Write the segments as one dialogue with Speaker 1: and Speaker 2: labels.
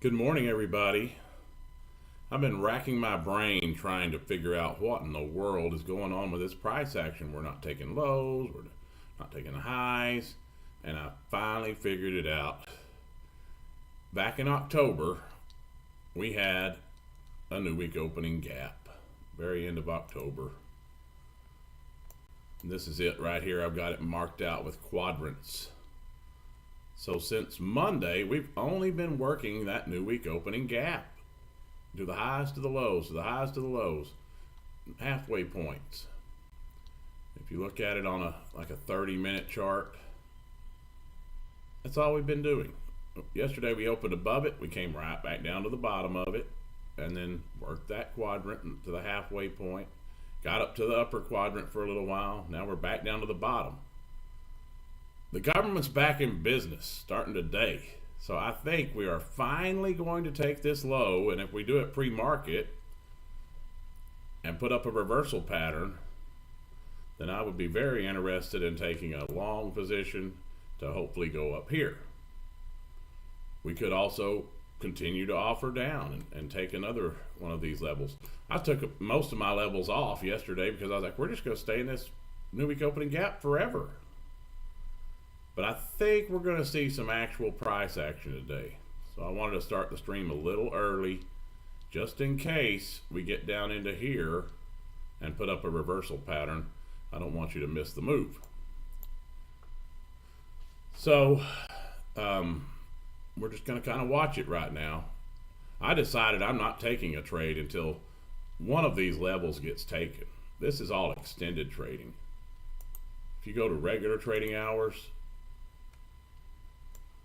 Speaker 1: Good morning, everybody. I've been racking my brain trying to figure out what in the world is going on with this price action. We're not taking lows, we're not taking highs, and I finally figured it out. Back in October, we had a new week opening gap, very end of October. And this is it right here. I've got it marked out with quadrants. So since Monday, we've only been working that new week opening gap. Do the highs to the lows, to the highs to the lows, halfway points. If you look at it on a 30-minute chart, that's all we've been doing. Yesterday we opened above it, we came right back down to the bottom of it, and then worked that quadrant to the halfway point, got up to the upper quadrant for a little while, now we're back down to the bottom. The government's back in business starting today. So I think we are finally going to take this low, and if we do it pre-market and put up a reversal pattern, then I would be very interested in taking a long position to hopefully go up here. We could also continue to offer down and take another one of these levels. I took most of my levels off yesterday because I was like, we're just going to stay in this new week opening gap forever. But I think we're going to see some actual price action today. So I wanted to start the stream a little early just in case we get down into here and put up a reversal pattern. I don't want you to miss the move. So we're just going to kind of watch it right now. I decided I'm not taking a trade until one of these levels gets taken. This is all extended trading. If you go to regular trading hours,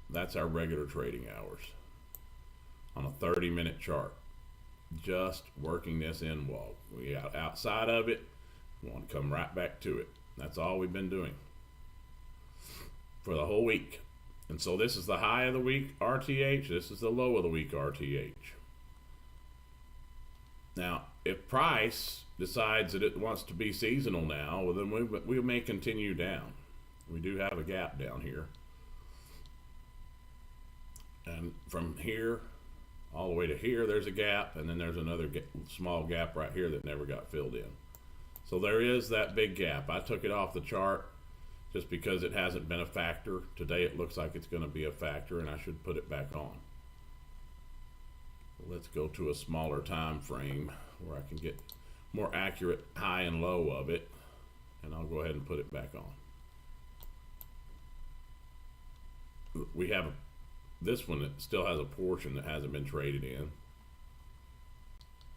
Speaker 1: that's our regular trading hours on a 30-minute chart. Just working this in wall. We got outside of it, we want to come right back to it. That's all we've been doing for the whole week. And so this is the high of the week RTH, this is the low of the week RTH. Now, if price decides that it wants to be seasonal now, well then we may continue down. We do have a gap down here. And from here all the way to here, there's a gap, and then there's another small gap right here that never got filled in. So there is that big gap. I took it off the chart just because it hasn't been a factor. Today it looks like it's going to be a factor, and I should put it back on. Let's go to a smaller time frame where I can get more accurate high and low of it, and I'll go ahead and put it back on. We have this one that still has a portion that hasn't been traded in.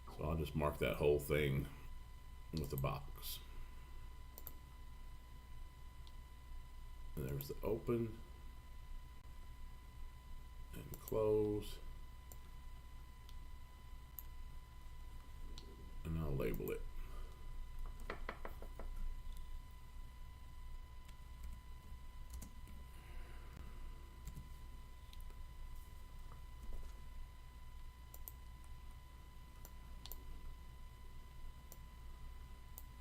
Speaker 1: So I'll just mark that whole thing with a box. And there's the open and close. And I'll label it.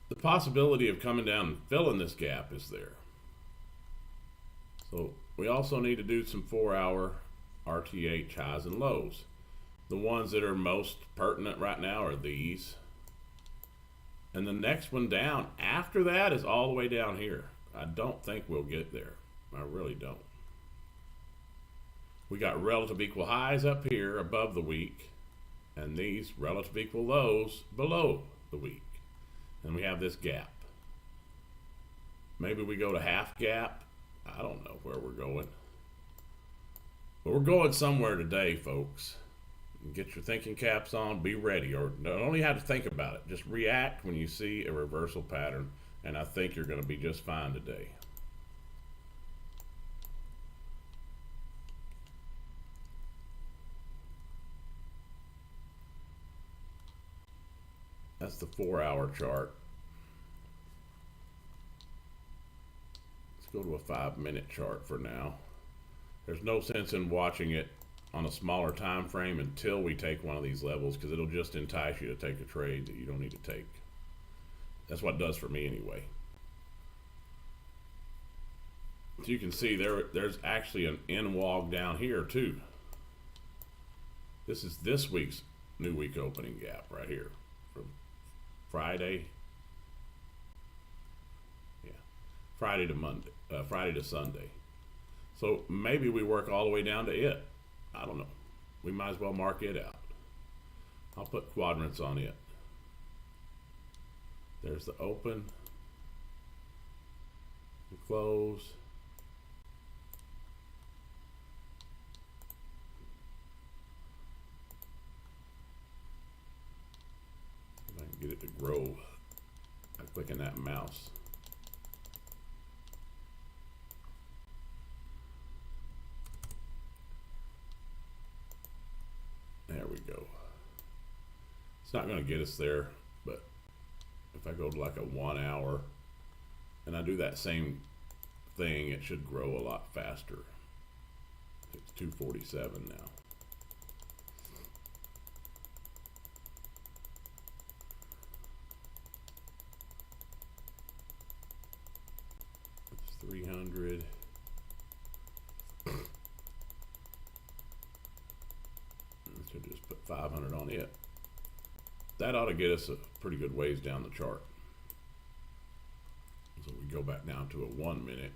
Speaker 1: The possibility of coming down and filling this gap is there. So we also need to do some 4-hour RTH highs and lows. The ones that are most pertinent right now are these. And the next one down after that is all the way down here. I don't think we'll get there. I really don't. We got relative equal highs up here above the week, and these relative equal lows below the week. And we have this gap. Maybe we go to half gap. I don't know where we're going. But we're going somewhere today, folks. Get your thinking caps on, be ready, or don't only have to think about it. Just react when you see a reversal pattern, and I think you're going to be just fine today. That's the 4-hour chart. Let's go to a 5-minute chart for now. There's no sense in watching it on a smaller time frame until we take one of these levels, because it'll just entice you to take a trade that you don't need to take. That's what it does for me anyway. So you can see there's actually an end wall down here too. This is this week's new week opening gap right here from Friday. Yeah, Friday to Monday, Friday to Sunday. So maybe we work all the way down to it. I don't know. We might as well mark it out. I'll put quadrants on it. There's the open, the close. If I can get it to grow by clicking that mouse. There we go. It's not going to get us there, but if I go to like a 1 hour and I do that same thing, it should grow a lot faster. It's 247 now. It's 300. Should just put 500 on it. That ought to get us a pretty good ways down the chart. So we go back down to a 1 minute.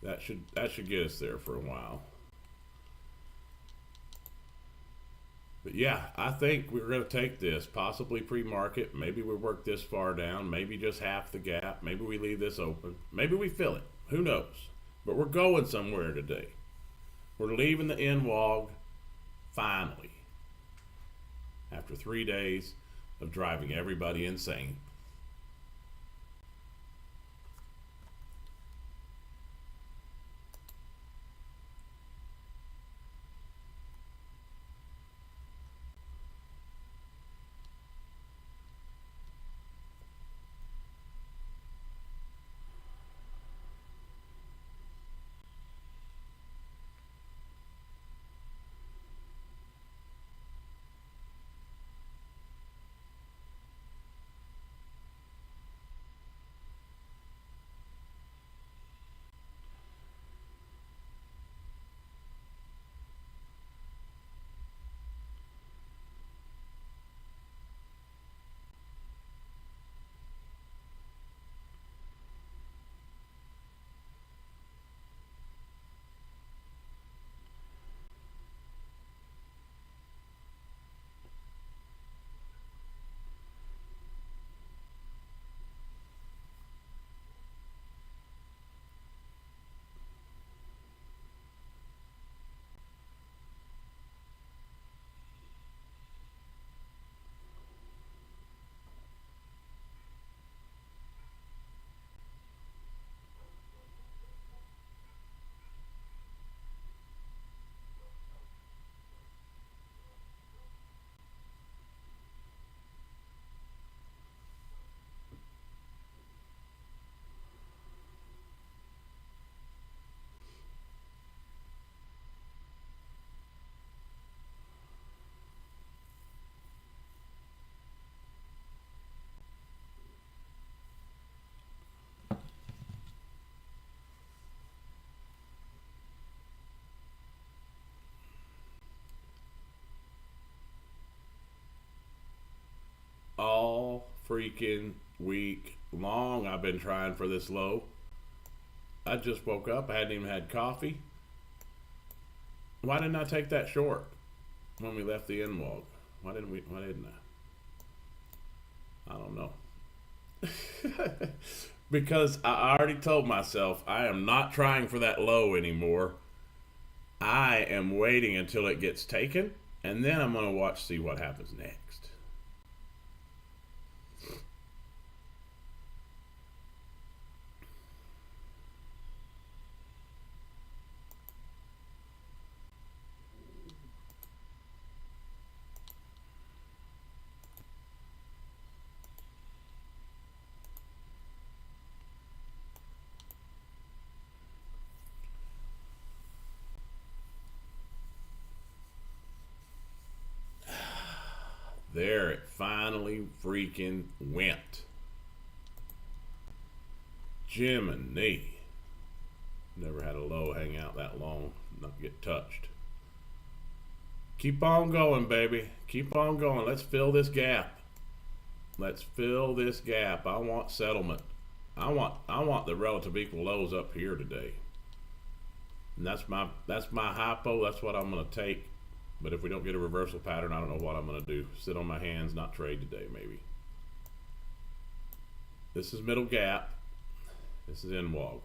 Speaker 1: That should get us there for a while. But yeah, I think we're going to take this, possibly pre-market. Maybe we work this far down, maybe just half the gap. Maybe we leave this open. Maybe we fill it. Who knows? But we're going somewhere today. We're leaving the NWOG finally. After 3 days of driving everybody insane. All freaking week long I've been trying for this low. I just woke up, I hadn't even had coffee. Why didn't I take that short when we left the NWOG? Why didn't I? I don't know. Because I already told myself I am not trying for that low anymore. I am waiting until it gets taken, and then I'm going to see what happens next. There it finally freaking went. Jiminy. Never had a low hang out that long, not get touched. Keep on going, baby. Keep on going. Let's fill this gap. Let's fill this gap. I want settlement. I want the relative equal lows up here today. And that's my hypo. That's what I'm going to take. But if we don't get a reversal pattern, I don't know what I'm going to do. Sit on my hands, not trade today, maybe. This is middle gap. This is NWOG.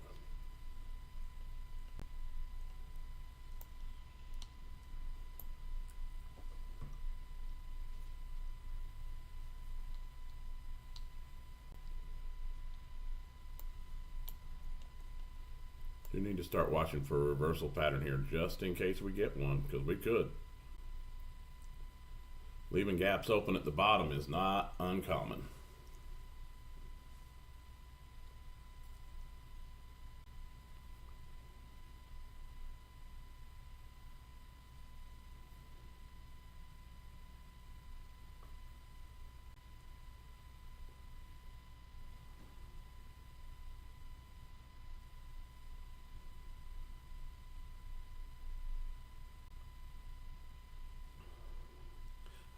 Speaker 1: You need to start watching for a reversal pattern here just in case we get one, because we could. Leaving gaps open at the bottom is not uncommon.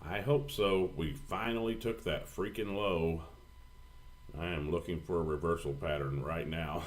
Speaker 1: I hope so. We finally took that freaking low. I am looking for a reversal pattern right now.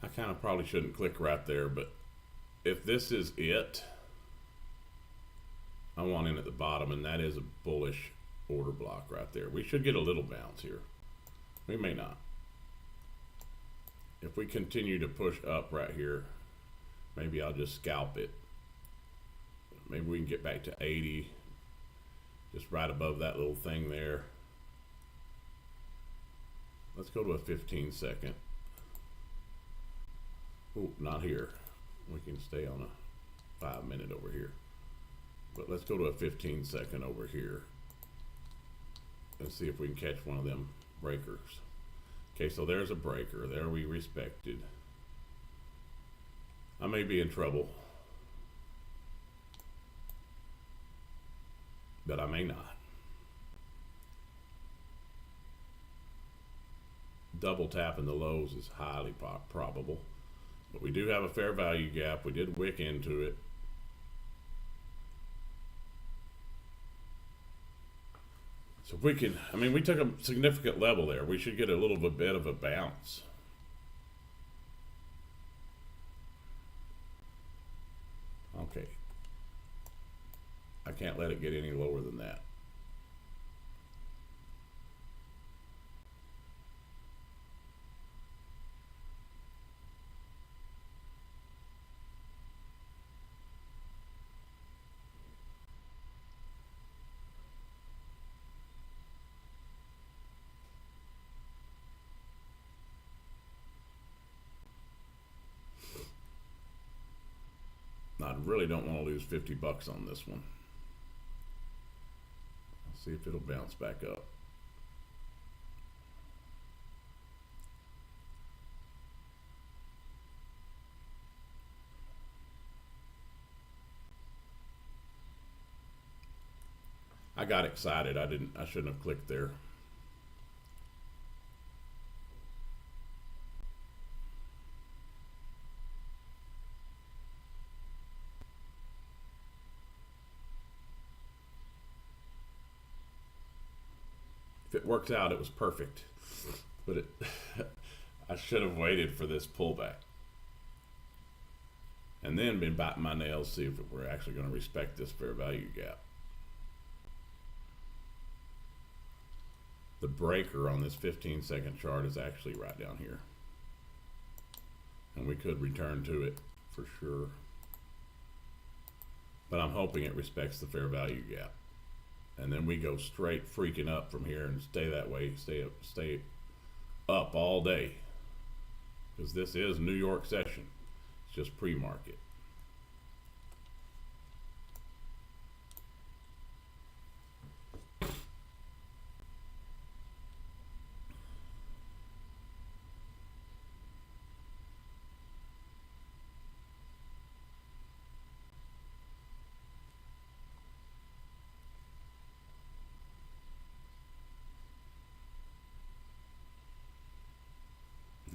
Speaker 1: I kind of probably shouldn't click right there, but if this is it, I want in at the bottom, and that is a bullish order block right there. We should get a little bounce here. We may not. If we continue to push up right here, maybe I'll just scalp it. Maybe we can get back to 80, just right above that little thing there. Let's go to a 15-second. Oh, not here. We can stay on a 5-minute over here. But let's go to a 15-second over here and see if we can catch one of them breakers. Okay, so there's a breaker. There we respected. I may be in trouble, but I may not. Double tapping the lows is highly probable. But we do have a fair value gap. We did wick into it. So if we can, I mean, we took a significant level there. We should get a little bit of a bounce. Okay. I can't let it get any lower than that. I really don't want to lose 50 bucks on this one. Let's see if it'll bounce back up. I got excited. I shouldn't have clicked there. If it worked out, it was perfect. But I should have waited for this pullback. And then been biting my nails, see if we're actually going to respect this fair value gap. the breaker on this 15-second chart is actually right down here. And we could return to it for sure. But I'm hoping it respects the fair value gap. And then we go straight freaking up from here and stay that way, stay up all day. Because this is New York session. It's just pre-market.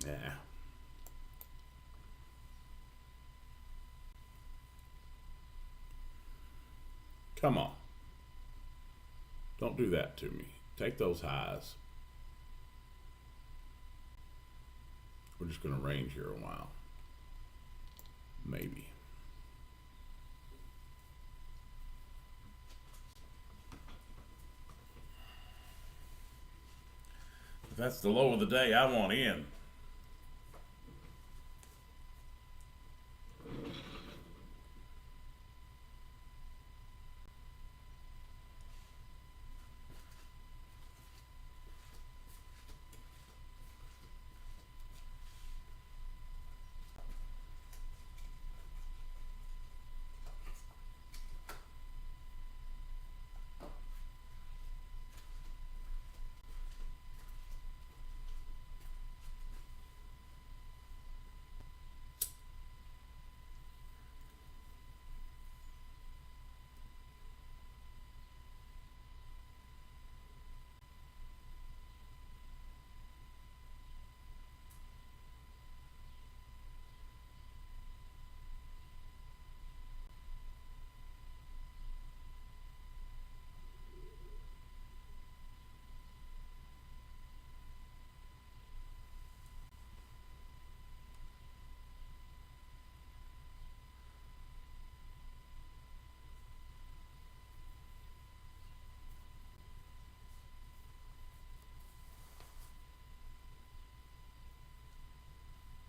Speaker 1: Yeah. Come on. Don't do that to me. Take those highs. We're just going to range here a while. Maybe. If that's the low of the day, I want in.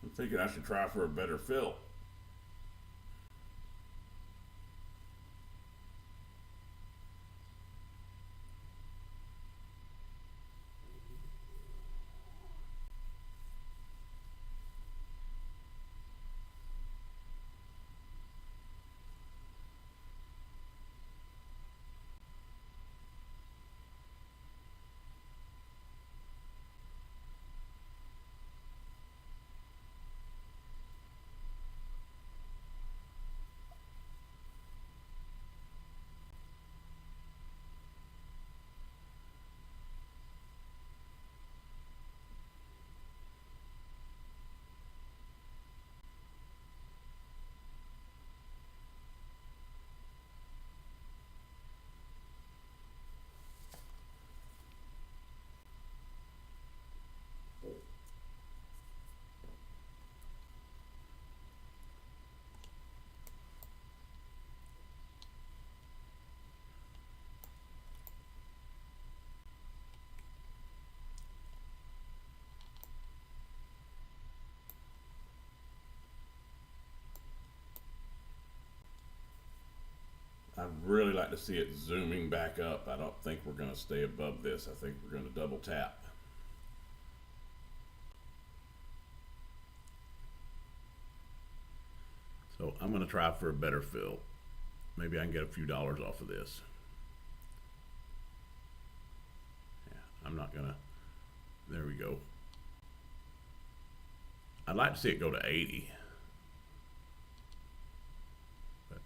Speaker 1: I'm thinking I should try for a better fill. I'd really like to see it zooming back up. I don't think we're going to stay above this. I think we're going to double tap. So I'm going to try for a better fill. Maybe I can get a few dollars off of this. Yeah, I'm not going to. There we go. I'd like to see it go to 80. But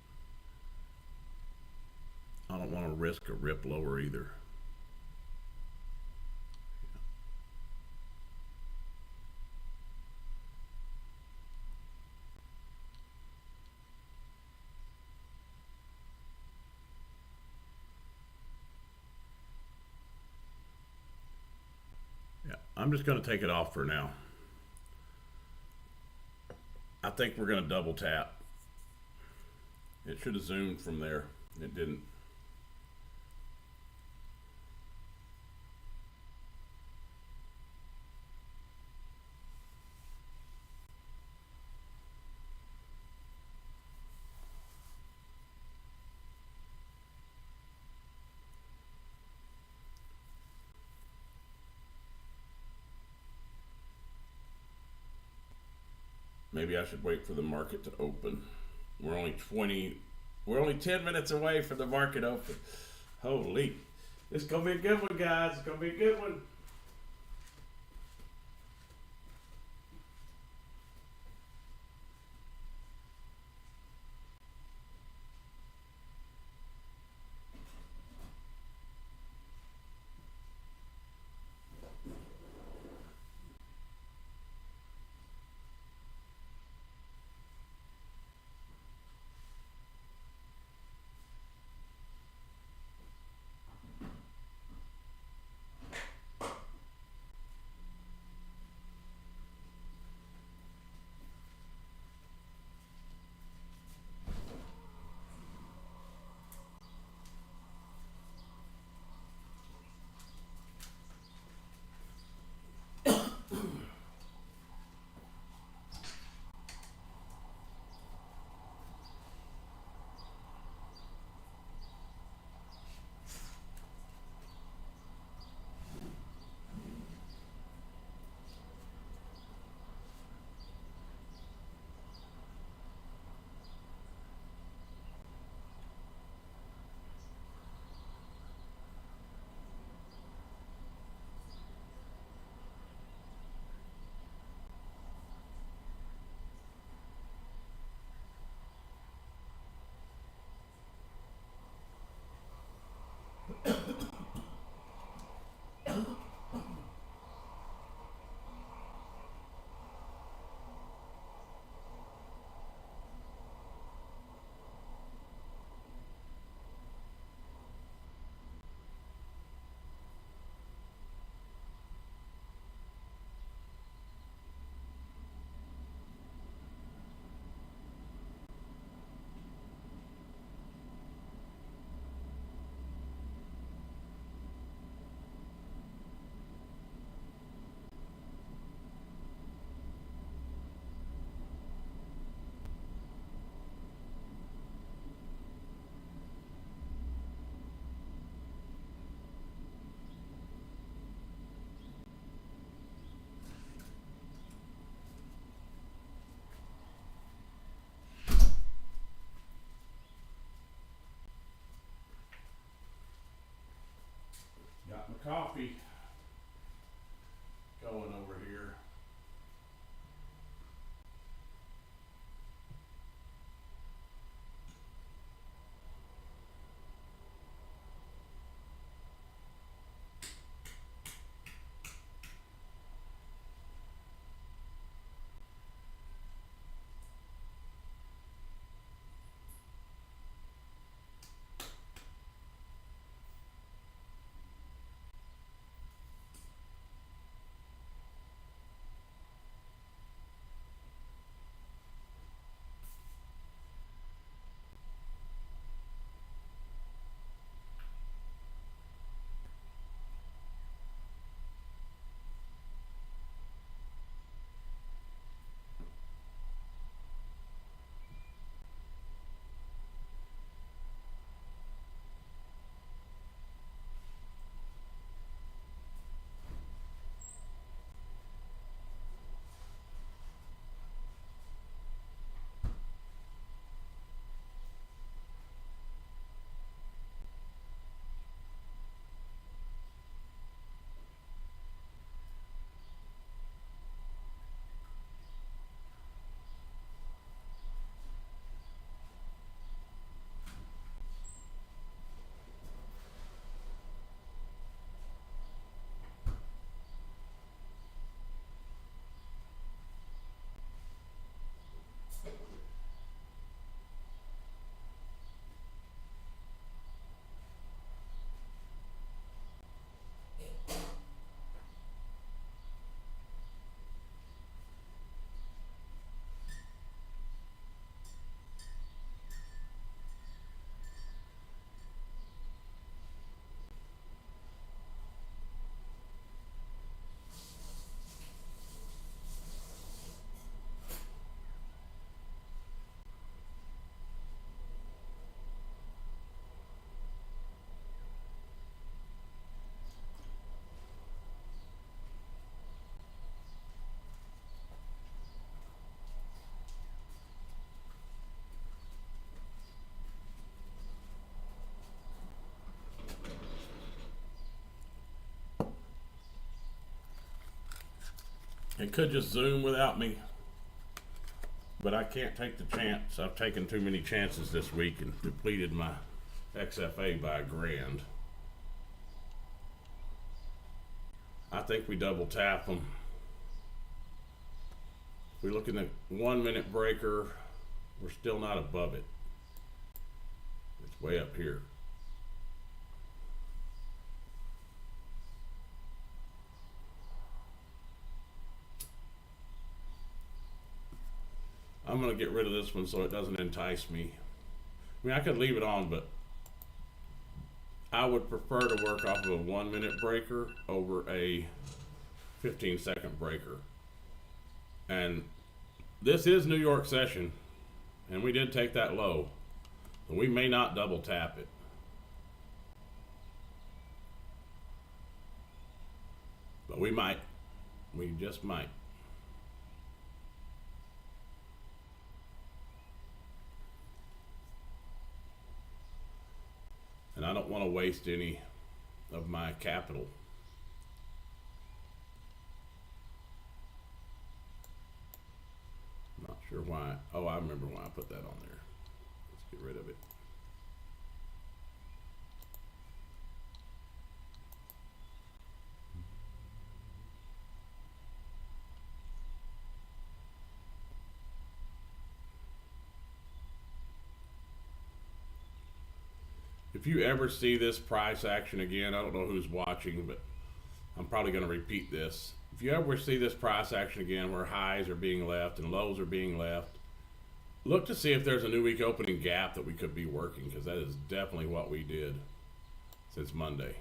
Speaker 1: I don't want to risk a rip lower either. I'm just going to take it off for now. I think we're going to double tap. It should have zoomed from there. It didn't. Maybe I should wait for the market to open. We're only 20. We're only 10 minutes away from the market open. Holy. It's going to be a good one, guys. It's going to be a good one. Got my coffee going over here. It could just zoom without me, but I can't take the chance. I've taken too many chances this week and depleted my XFA by $1,000. I think we double tap them. If we look in the 1 minute breaker, we're still not above it. It's way up here. I'm going to get rid of this one so it doesn't entice me. I mean, I could leave it on, but I would prefer to work off of a 1 minute breaker over a 15-second breaker. And this is New York session, and we did take that low, but we may not double tap it. But we might. We just might. And I don't want to waste any of my capital. I'm not sure why. Oh, I remember why I put that on there. Let's get rid of it. If you ever see this price action again, I don't know who's watching, but I'm probably going to repeat this. If you ever see this price action again where highs are being left and lows are being left, look to see if there's a new week opening gap that we could be working, because that is definitely what we did since Monday.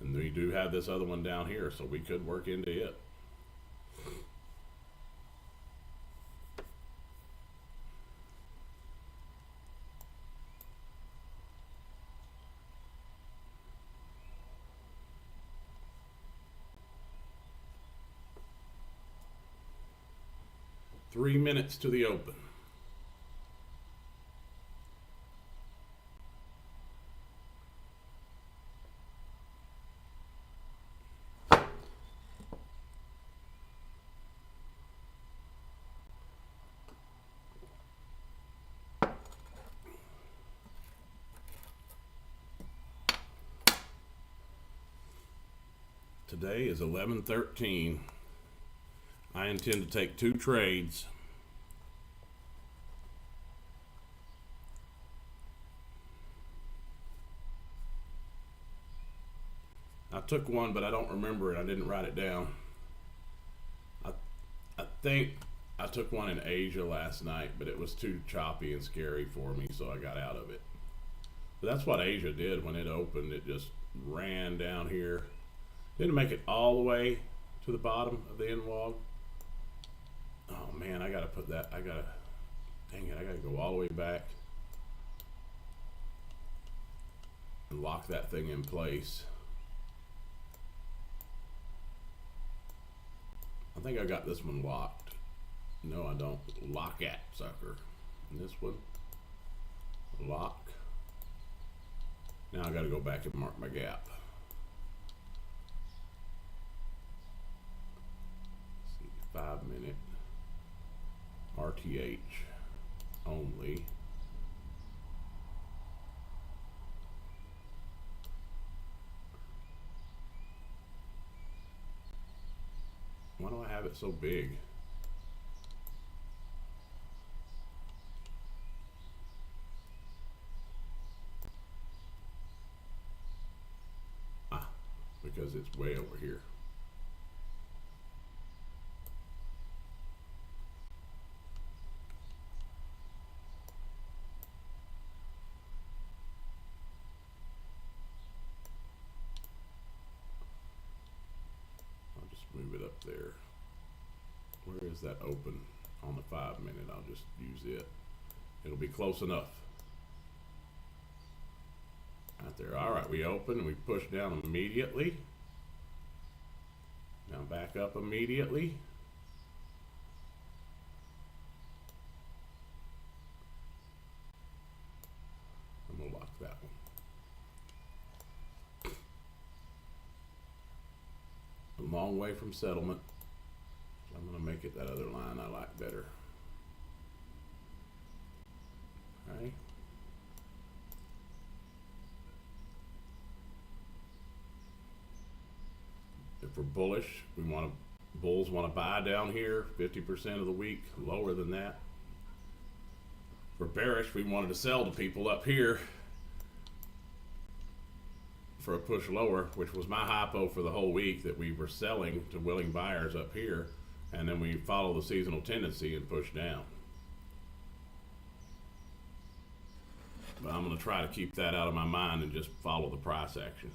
Speaker 1: And we do have this other one down here, so we could work into it. Three minutes to the open. Today is 11/13. I intend to take 2 trades. I took one, but I don't remember it. I didn't write it down. I think I took one in Asia last night, but it was too choppy and scary for me, so I got out of it. But that's what Asia did when it opened. It just ran down here. Didn't make it all the way to the bottom of the end log. Oh man, I gotta put that, dang it, I gotta go all the way back and lock that thing in place. I think I got this one locked. No, I don't. Lock at, sucker. And this one, lock. Now I gotta go back and mark my gap. Let's see, 5 minute RTH only. Why do I have it so big? Ah, because it's way over here. Move it up there. Where is that open on the 5 minute? I'll just use it. It'll be close enough. Right there. All right, we open and we push down immediately. Now back up immediately. I'm gonna lock that one. long way from settlement. So I'm going to make it that other line I like better. Okay. If we're bullish, bulls want to buy down here 50% of the week, lower than that. If we're bearish, we wanted to sell to people up here for a push lower, which was my hypo for the whole week, that we were selling to willing buyers up here, and then we follow the seasonal tendency and push down. But I'm going to try to keep that out of my mind and just follow the price action.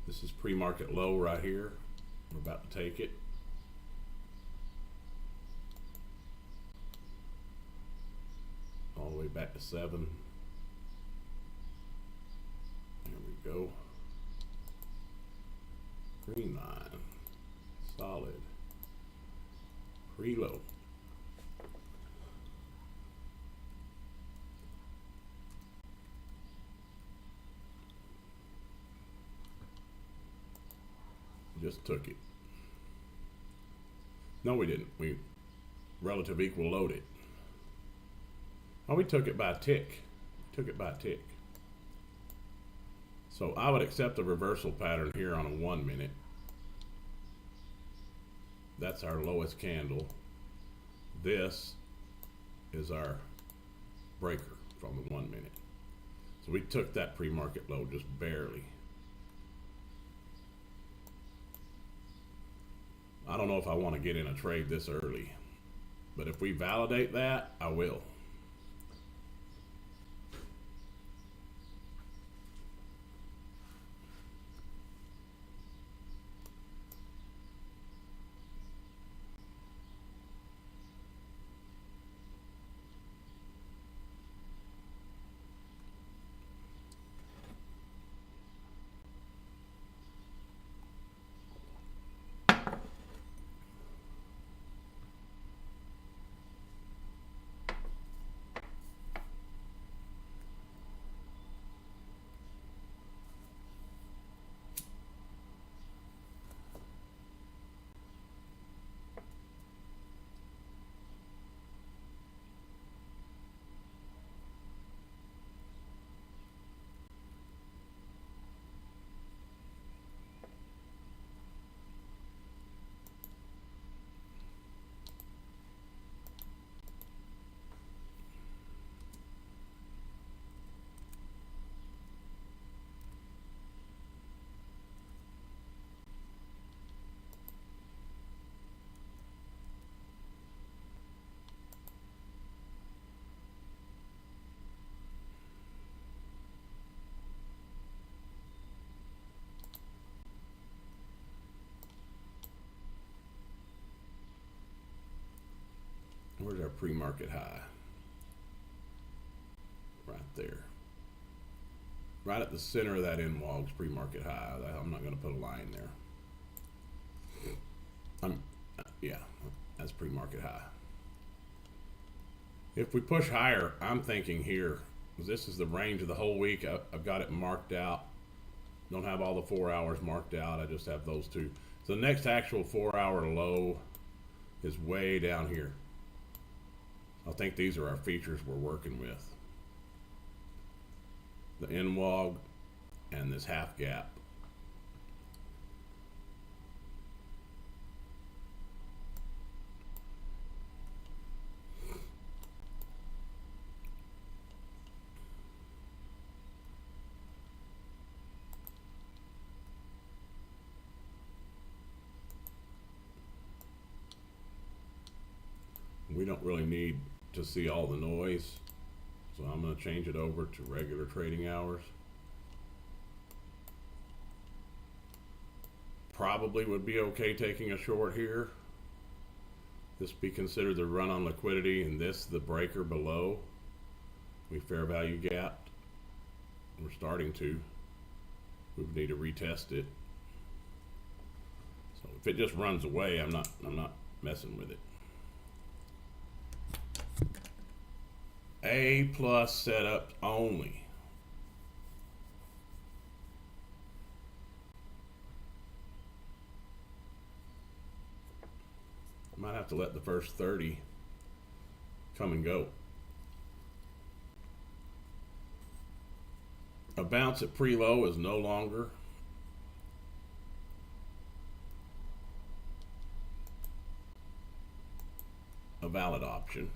Speaker 1: This is pre-market low right here. We're about to take it. All the way back to 7. There we go. Green line. Solid. Pre-low. Just took it. No, we didn't. We relative equal loaded. Oh, we took it by a tick. Took it by a tick. So I would accept a reversal pattern here on a 1 minute. That's our lowest candle. This is our breaker from the 1 minute. So we took that pre-market low just barely. I don't know if I want to get in a trade this early, but if we validate that, I will. Where's our pre-market high? Right there. Right at the center of that NWOG's pre-market high. I'm not going to put a line there. Yeah, that's pre-market high. If we push higher, I'm thinking here, because this is the range of the whole week. I've got it marked out. Don't have all the 4 hours marked out. I just have those two. So the next actual 4 hour low is way down here. I think these are our features we're working with. The NWOG and this half gap. We don't really need to see all the noise, so I'm going to change it over to regular trading hours. Probably would be okay taking a short here. This be considered the run on liquidity, and this the breaker below. We fair value gapped. We're starting to. We need to retest it. So if it just runs away, I'm not messing with it. A plus setup only. Might have to let the first 30 come and go. A bounce at pre-low is no longer a valid option.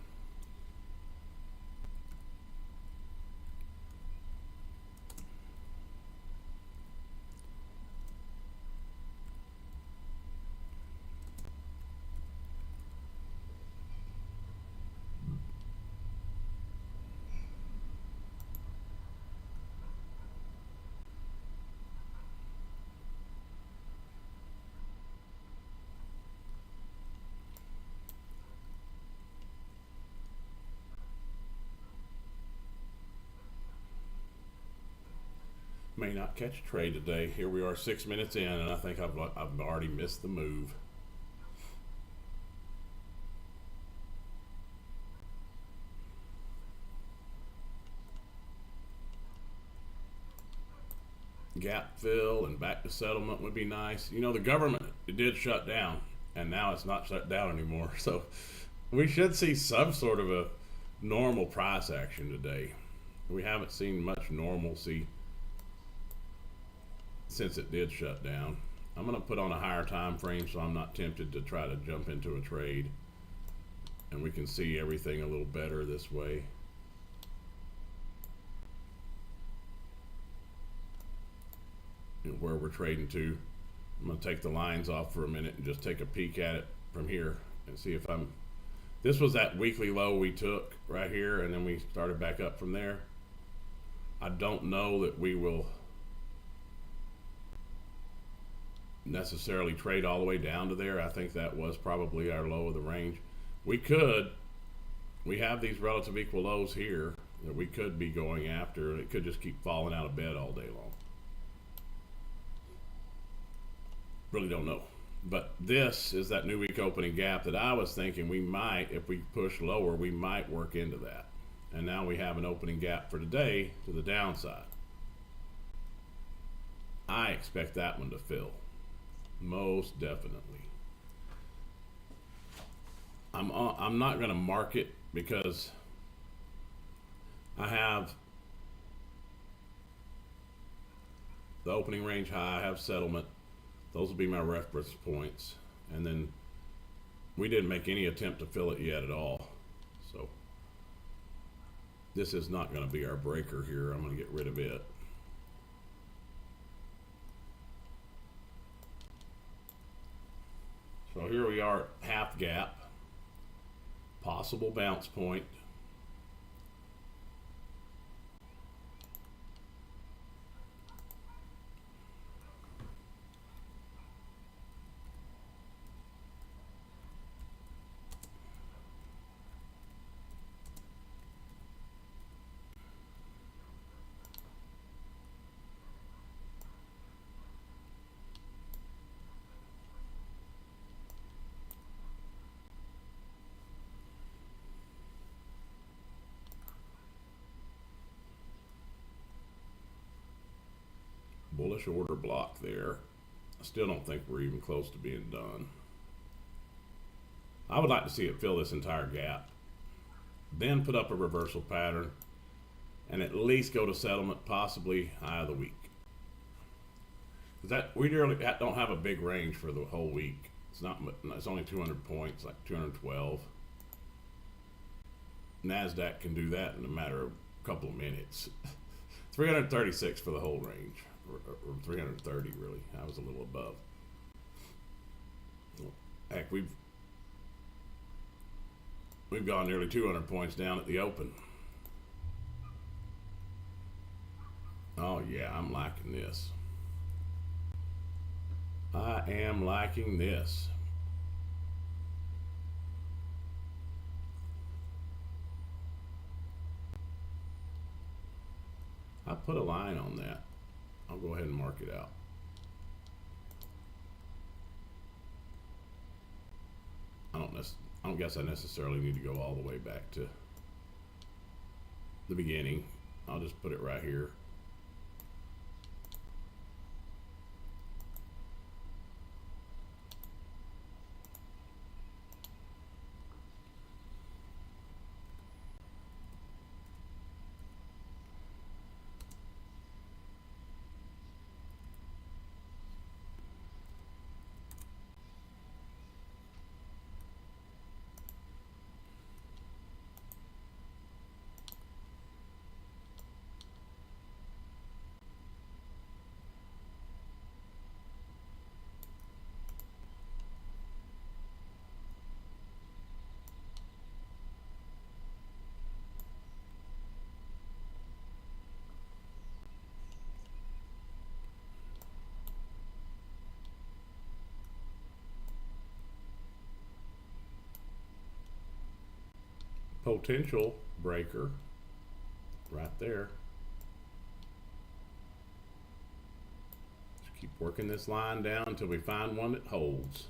Speaker 1: May not catch a trade today. Here we are 6 minutes in, and I think I've already missed the move. Gap fill and back to settlement would be nice. You know, the government, it did shut down, and now it's not shut down anymore. So we should see some sort of a normal price action today. We haven't seen much normalcy since it did shut down. I'm going to put on a higher time frame so I'm not tempted to try to jump into a trade, and we can see everything a little better this way. And where we're trading to. I'm going to take the lines off for a minute and just take a peek at it from here and see if I'm. This was that weekly low we took right here, and then we started back up from there. I don't know that we will necessarily trade all the way down to there. I think that was probably our low of the range. We have these relative equal lows here that we could be going after. It could just keep falling out of bed all day long. Really don't know. But this is that new week opening gap that I was thinking we might, if we push lower, we might work into that. And now we have an opening gap for today to the downside. I expect that one to fill. Most definitely. I'm not going to mark it because I have the opening range high, I have settlement. Those will be my reference points. And then we didn't make any attempt to fill it yet at all. So this is not going to be our breaker here. I'm going to get rid of it. So here we are, half gap, possible bounce point. Bullish order block there. I still don't think we're even close to being done. I would like to see it fill this entire gap, then put up a reversal pattern, and at least go to settlement, possibly high of the week. That we really don't have a big range for the whole week. It's only 200 points, like 212. NASDAQ can do that in a matter of a couple of minutes. 336 for the whole range. Or 330 really. I was a little above. Heck, we've gone nearly 200 points down at the open. Oh yeah, I'm liking this. I am liking this. I put a line on that. I'll go ahead and mark it out. I don't guess I necessarily need to go all the way back to the beginning. I'll just put it right here. Potential breaker right there. Just keep working this line down until we find one that holds.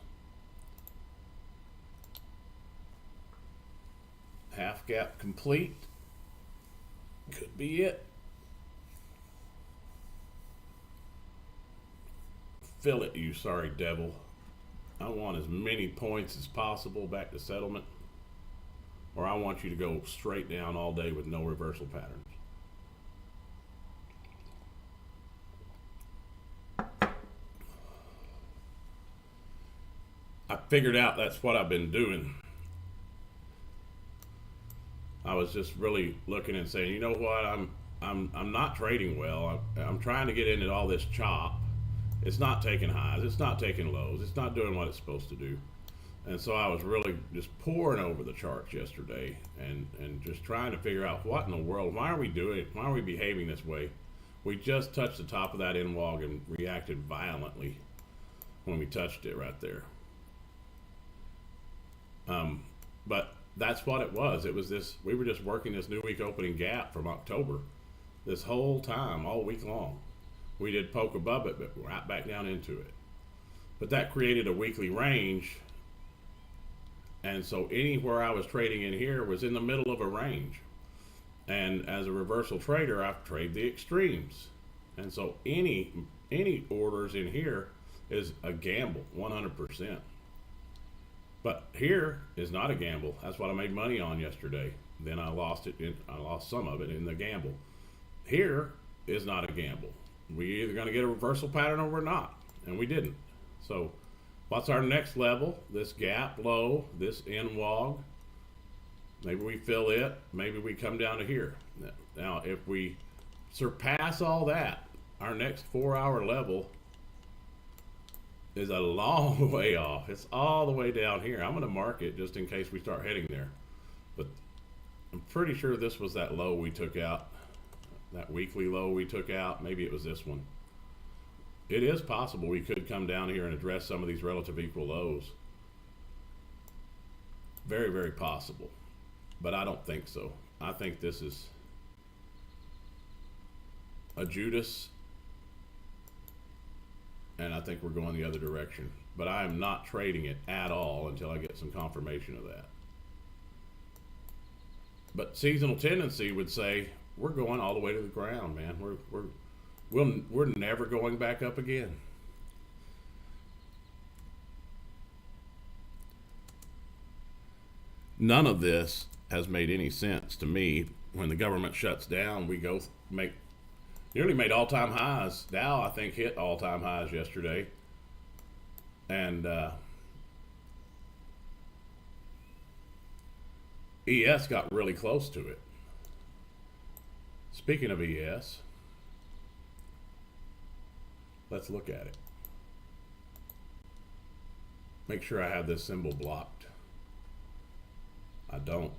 Speaker 1: Half gap complete. Could be it. Fill it, you sorry devil. I want as many points as possible back to settlement, or I want you to go straight down all day with no reversal patterns. I figured out that's what I've been doing. I was just really looking and saying, you know what, I'm not trading well. I'm trying to get into all this chop. It's not taking highs, it's not taking lows, it's not doing what it's supposed to do. And so I was really just poring over the charts yesterday and just trying to figure out what in the world, why are we behaving this way? We just touched the top of that NWOG and reacted violently when we touched it right there. But that's what it was. It was this, we were just working this new week opening gap from October this whole time, all week long. We did poke above it, but right back down into it. But that created a weekly range. And so anywhere I was trading in here was in the middle of a range. And as a reversal trader, I trade the extremes. And so any orders in here is a gamble, 100%. But here is not a gamble. That's what I made money on yesterday. Then I lost it. I lost some of it in the gamble. Here is not a gamble. We're either going to get a reversal pattern or we're not, and we didn't. So what's our next level? This gap low, this NWOG. Maybe we fill it. Maybe we come down to here. Now, if we surpass all that, our next 4-hour level is a long way off. It's all the way down here. I'm going to mark it just in case we start heading there. But I'm pretty sure this was that low we took out, that weekly low we took out. Maybe it was this one. It is possible we could come down here and address some of these relative equal lows. Very, very possible. But I don't think so. I think this is a Judas, and I think we're going the other direction. But I am not trading it at all until I get some confirmation of that. But seasonal tendency would say we're going all the way to the ground, man. We're never going back up again. None of this has made any sense to me. When the government shuts down, we go nearly made all-time highs. Dow, I think, hit all-time highs yesterday. And ES got really close to it. Speaking of ES, let's look at it. Make sure I have this symbol blocked. I don't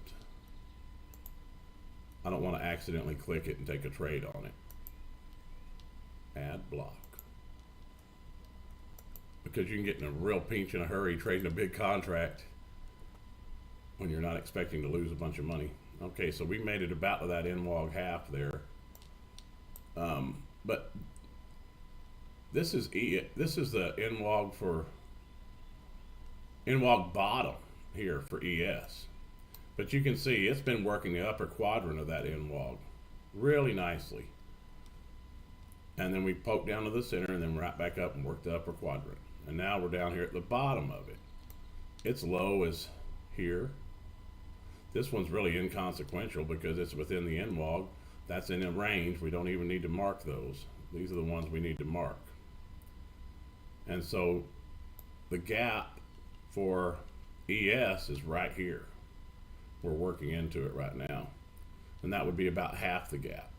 Speaker 1: want to accidentally click it and take a trade on it. Add block. Because you can get in a real pinch in a hurry trading a big contract when you're not expecting to lose a bunch of money. Okay, so we made it about to that NWOG half there. But this is the in-wog bottom here for ES. But you can see it's been working the upper quadrant of that in-wog really nicely. And then we poke down to the center and then right back up and work the upper quadrant. And now we're down here at the bottom of it. Its low is here. This one's really inconsequential because it's within the in-wog. That's in a range. We don't even need to mark those. These are the ones we need to mark. And so the gap for ES is right here. We're working into it right now. And that would be about half the gap.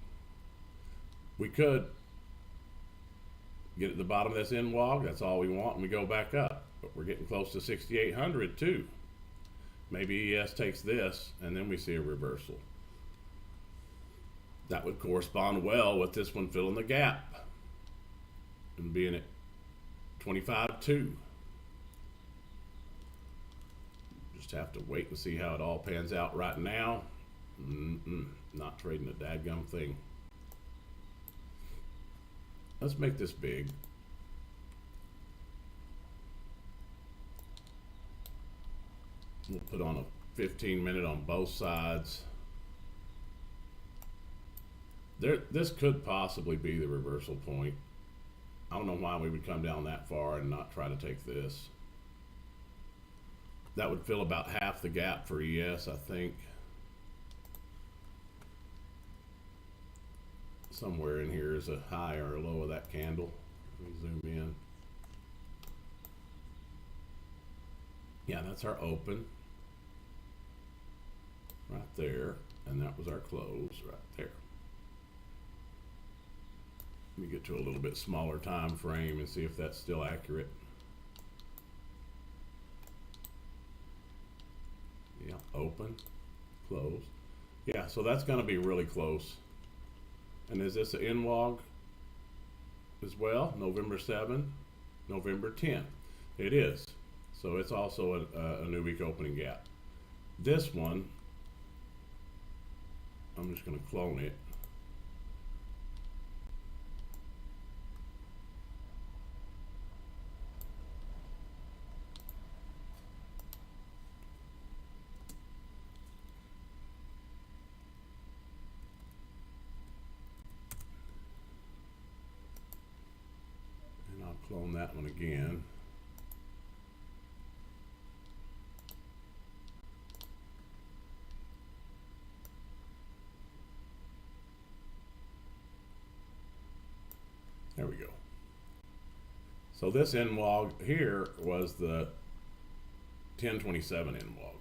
Speaker 1: We could get at the bottom of this in-wog. That's all we want, and we go back up. But we're getting close to 6,800 too. Maybe ES takes this, and then we see a reversal. That would correspond well with this one filling the gap and being at 25.2. Just have to wait and see how it all pans out right now. Not trading a dadgum thing. Let's make this big. We'll put on a 15-minute on both sides. This could possibly be the reversal point. I don't know why we would come down that far and not try to take this. That would fill about half the gap for ES, I think. Somewhere in here is a high or a low of that candle. Let me zoom in. Yeah, that's our open. Right there. And that was our close right there. Let me get to a little bit smaller time frame and see if that's still accurate. Yeah, open, close. Yeah, so that's going to be really close. And is this an in-wog as well? November 7, November 10. It is. So it's also a new week opening gap. This one, I'm just going to clone it. Clone that one again. There we go. So this in-wog here was the 1027 in-wog.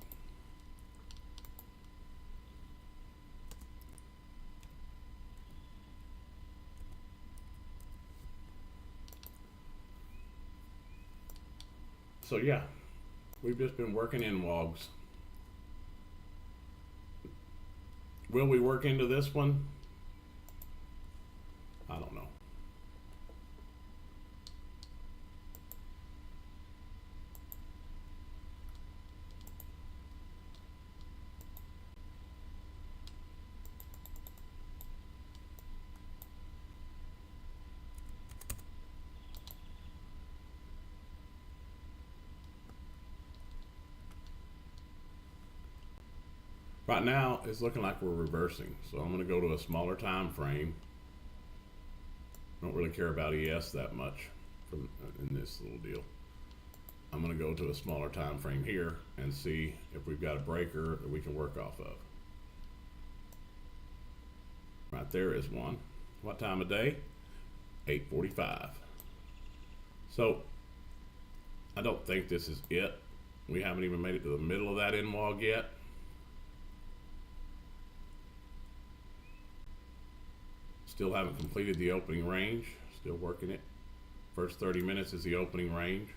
Speaker 1: So yeah, we've just been working in-wogs. Will we work into this one? I don't know. Right now, it's looking like we're reversing, so I'm going to go to a smaller time frame. Don't really care about ES that much in this little deal. I'm going to go to a smaller time frame here and see if we've got a breaker that we can work off of. Right there is one. What time of day? 8:45. So I don't think this is it. We haven't even made it to the middle of that in-wog yet. Still haven't completed the opening range. Still working it. First 30 minutes is the opening range.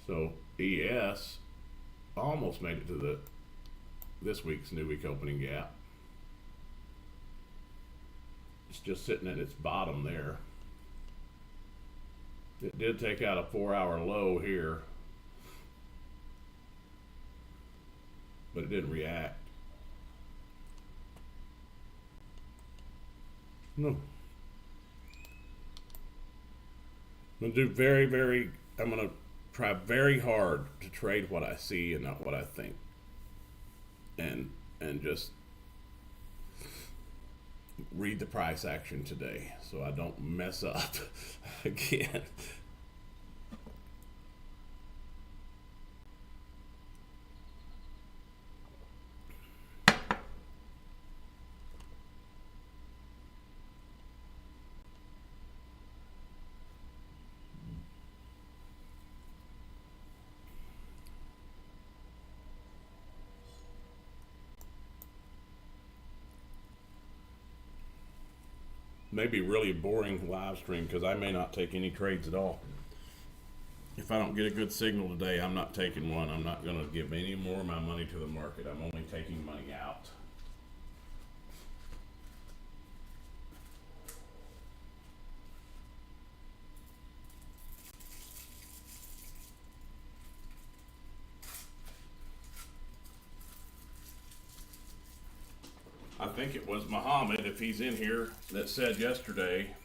Speaker 1: So ES almost made it to this week's new week opening gap. It's just sitting at its bottom there. It did take out a 4-hour low here, but it didn't react. No. I'm gonna do I'm gonna try very hard to trade what I see and not what I think. And just read the price action today so I don't mess up again. Maybe really boring live stream because I may not take any trades at all. If I don't get a good signal today, I'm not taking one. I'm not going to give any more of my money to the market. I'm only taking money out. I think it was Muhammad, if he's in here, that said yesterday,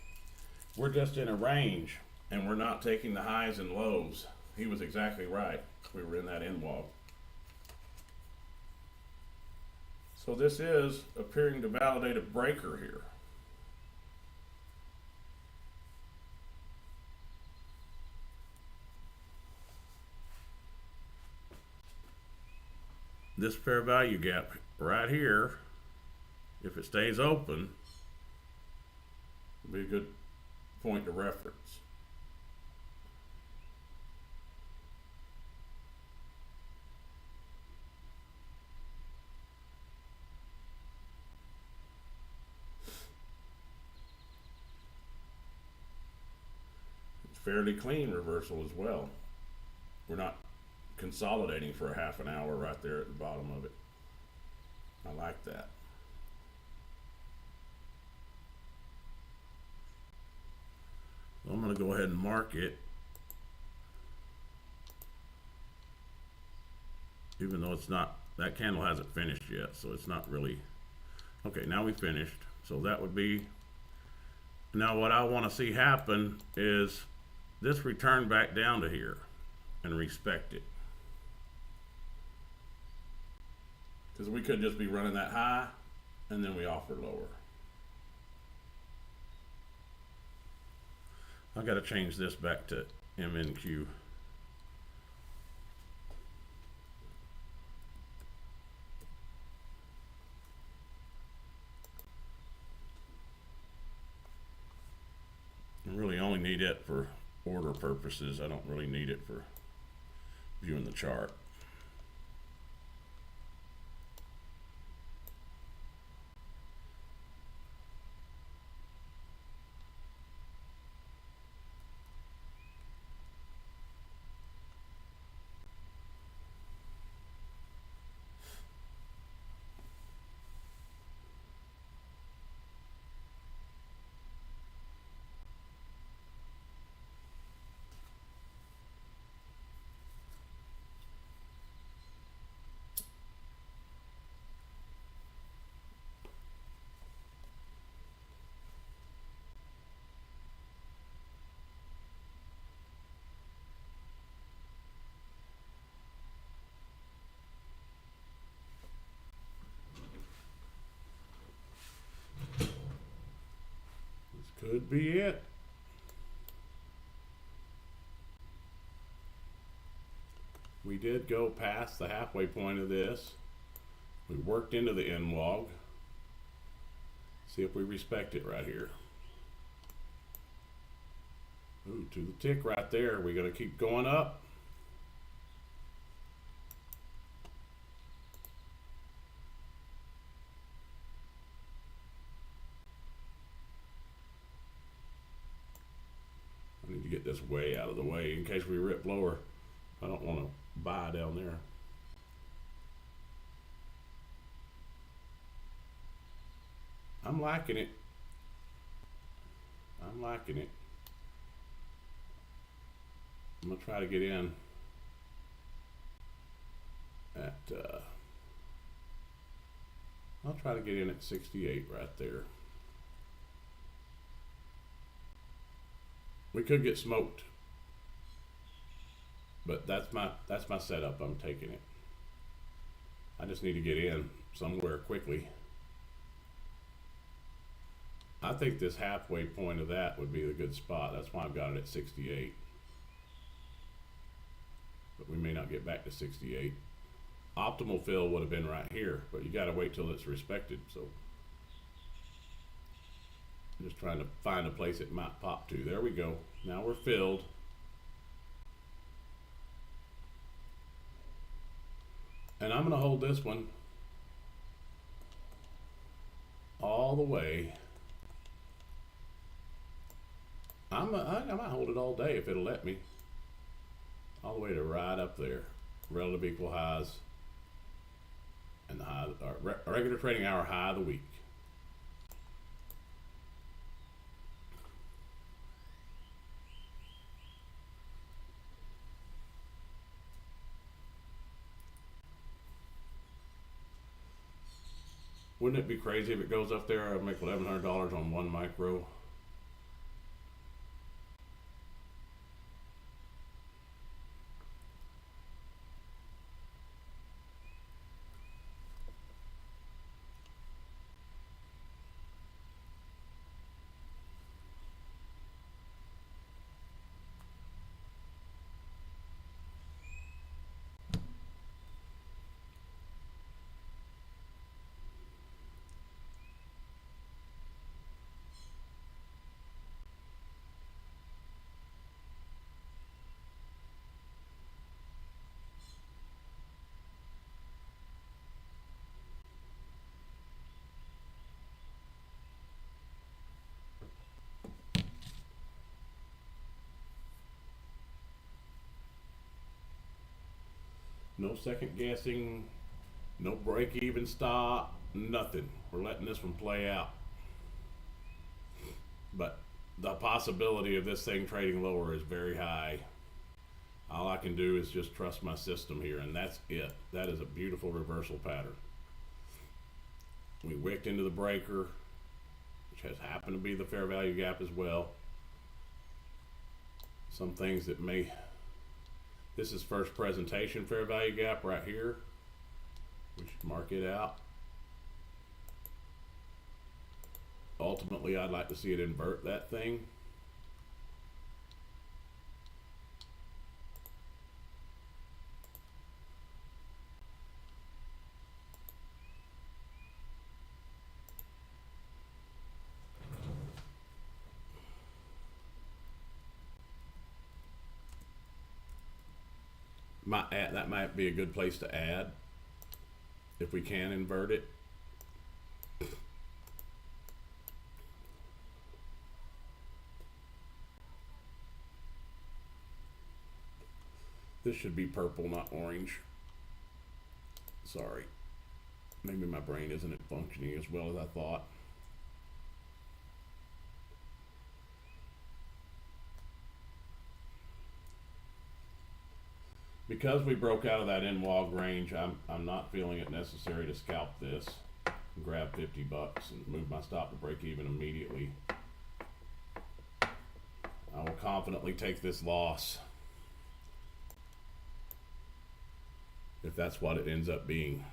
Speaker 1: we're just in a range and we're not taking the highs and lows. He was exactly right. We were in that end wall. So this is appearing to validate a breaker here. This fair value gap right here, if it stays open, will be a good point to reference. It's fairly clean reversal as well. We're not consolidating for a half an hour right there at the bottom of it. I like that. I'm going to go ahead and mark it, even though it's not, that candle hasn't finished yet, so it's not really. Okay, now we finished. So that would be, now what I want to see happen is this return back down to here and respect it. Because we could just be running that high and then we offer lower. I got to change this back to MNQ. I really only need it for order purposes. I don't really need it for viewing the chart. Could be it. We did go past the halfway point of this. We worked into the end log. See if we respect it right here. Ooh, to the tick right there. We're going to keep going up. I need to get this way out of the way in case we rip lower. I don't want to buy down there. I'm liking it. I'm liking it. I'm gonna try to get in at I'll try to get in at 68 right there. We could get smoked, but that's my setup. I'm taking it. I just need to get in somewhere quickly. I think this halfway point of that would be the good spot. That's why I've got it at 68. But we may not get back to 68. Optimal fill would have been right here, but you got to wait till it's respected. So I'm just trying to find a place it might pop to. There we go. Now we're filled. And I'm going to hold this one all the way. I might hold it all day if it'll let me. All the way to right up there. Relative equal highs. And the high, regular trading hour high of the week. Wouldn't it be crazy if it goes up there? I'd make $1,100 on one micro. No second guessing, no break even stop, nothing. We're letting this one play out. But the possibility of this thing trading lower is very high. All I can do is just trust my system here, and that's it. That is a beautiful reversal pattern. We wicked into the breaker, which has happened to be the fair value gap as well. Some things that may... This is first presentation fair value gap right here. We should mark it out. Ultimately, I'd like to see it invert that thing. That might be a good place to add if we can invert it. This should be purple, not orange. Sorry. Maybe my brain isn't functioning as well as I thought. Because we broke out of that in-wog range, I'm not feeling it necessary to scalp this and grab 50 bucks and move my stop to break even immediately. I will confidently take this loss if that's what it ends up being.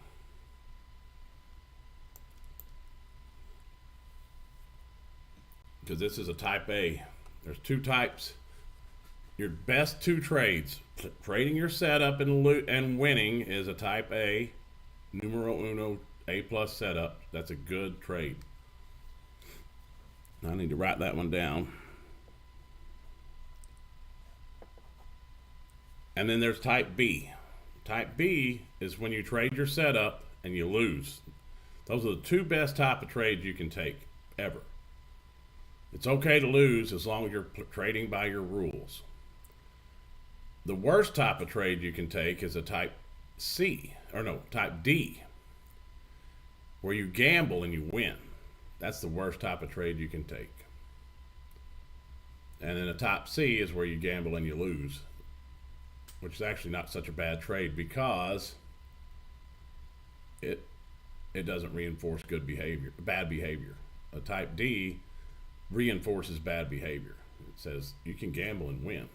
Speaker 1: Because this is a type A. There's two types. Your best two trades, trading your setup and winning, is a type A, numero uno, A plus setup. That's a good trade. I need to write that one down. And then there's type B. Type B is when you trade your setup and you lose. Those are the two best type of trades you can take ever. It's okay to lose as long as you're trading by your rules. The worst type of trade you can take is a type C, or no, type D, where you gamble and you win. That's the worst type of trade you can take. And then a type C is where you gamble and you lose. which is actually not such a bad trade because it it doesn't reinforce bad behavior. A type D reinforces bad behavior. It says you can gamble and win.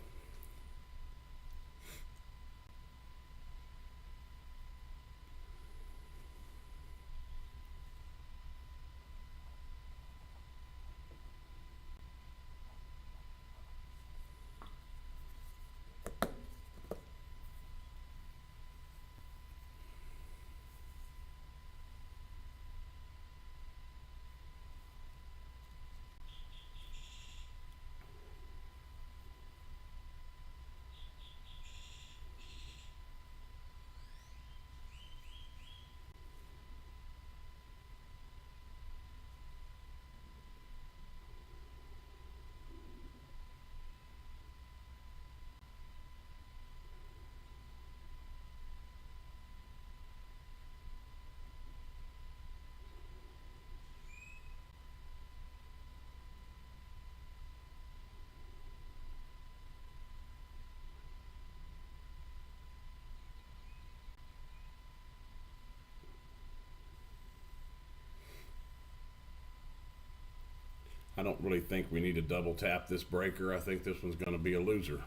Speaker 1: I don't really think we need to double tap this breaker. I think this one's going to be a loser,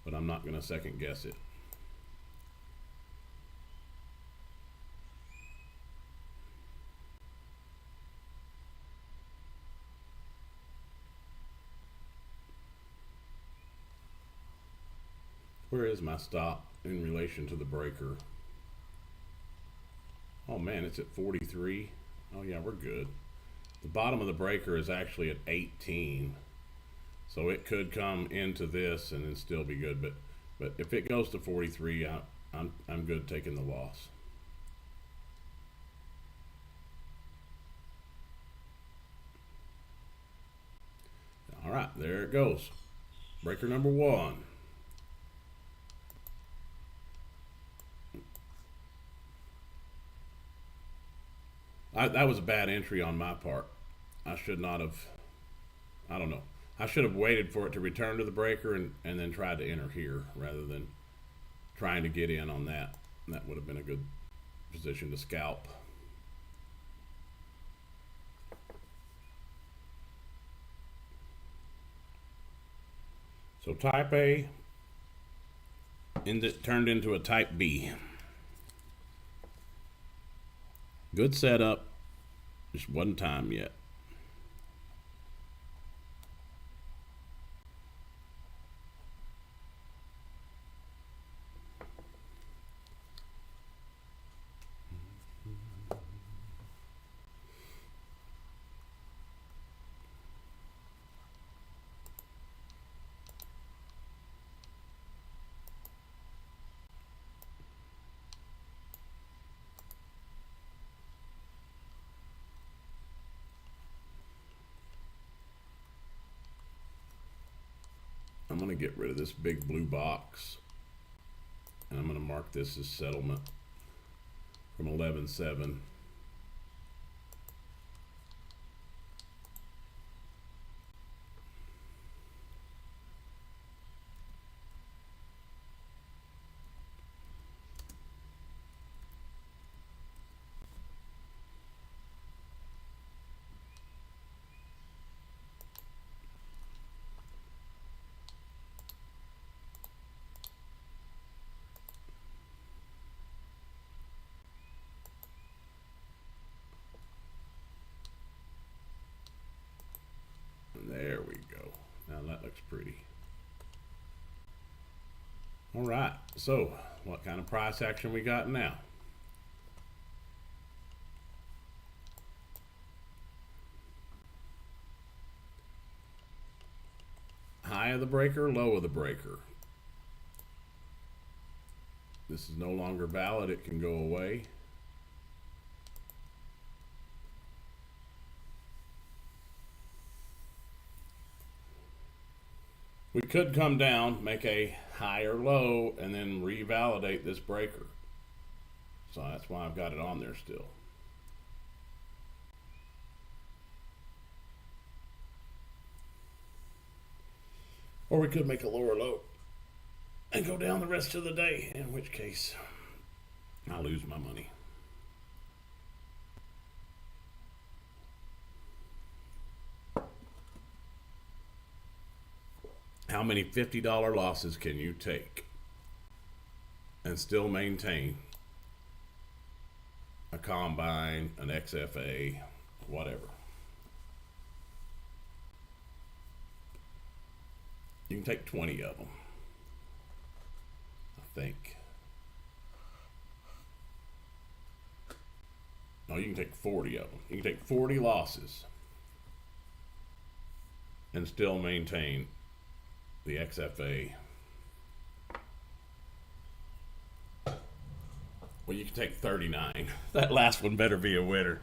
Speaker 1: but I'm not going to second guess it. Where is my stop in relation to the breaker? Oh man, it's at 43. Oh yeah, we're good. The bottom of the breaker is actually at 18. So it could come into this and then still be good, but if it goes to 43, I'm good taking the loss. All right, there it goes. Breaker number one. That was a bad entry on my part. I should not have, I don't know. I should have waited for it to return to the breaker and then tried to enter here rather than trying to get in on that. That would have been a good position to scalp. So type A turned into a type B. Good setup, just wasn't time yet. I'm going to get rid of this big blue box, and I'm going to mark this as settlement from 11.7. There we go. Now that looks pretty. All right, so what kind of price action we got now? High of the breaker, low of the breaker. This is no longer valid, it can go away. We could come down, make a higher low, and then revalidate this breaker. So that's why I've got it on there still. Or we could make a lower low. and go down the rest of the day, in which case I lose my money. How many $50 losses can you take and still maintain a combine, an XFA, whatever? You can take 20 of them, I think. No, you can take 40 of them. You can take 40 losses and still maintain the XFA. Well, you can take 39. That last one better be a winner.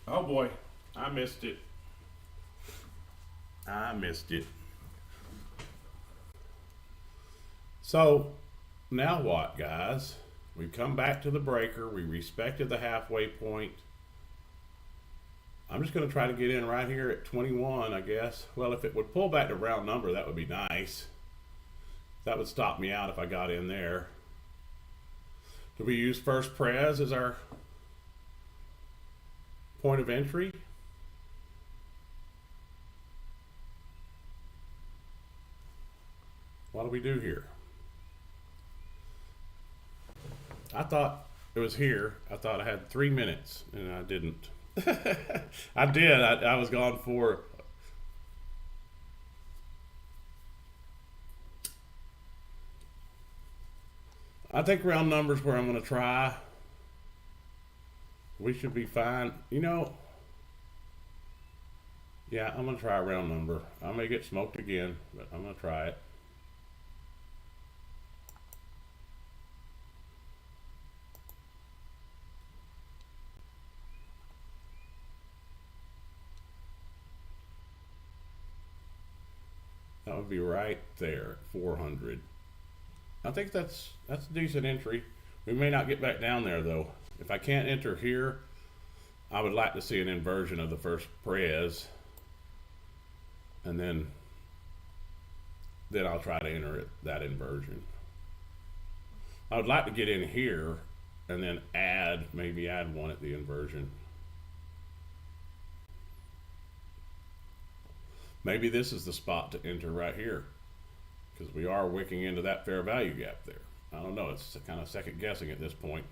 Speaker 1: Oh boy, I missed it. I missed it. So, now what, guys? We've come back to the breaker. We respected the halfway point. I'm just going to try to get in right here at 21, I guess. Well, if it would pull back to round number, that would be nice. That would stop me out if I got in there. Do we use first pres as our point of entry? What do we do here? I thought it was here. I thought I had 3 minutes, and I didn't. I did. I was gone for. I think round numbers where I'm going to try. We should be fine. You know, yeah, I'm going to try a round number. I may get smoked again, but I'm going to try it. would be right there, 400. I think that's a decent entry. We may not get back down there though. If I can't enter here, I would like to see an inversion of the first prez, and then I'll try to enter that inversion. I would like to get in here and then maybe add one at the inversion. Maybe this is the spot to enter right here, because we are wicking into that fair value gap there. I don't know, it's kind of second guessing at this point.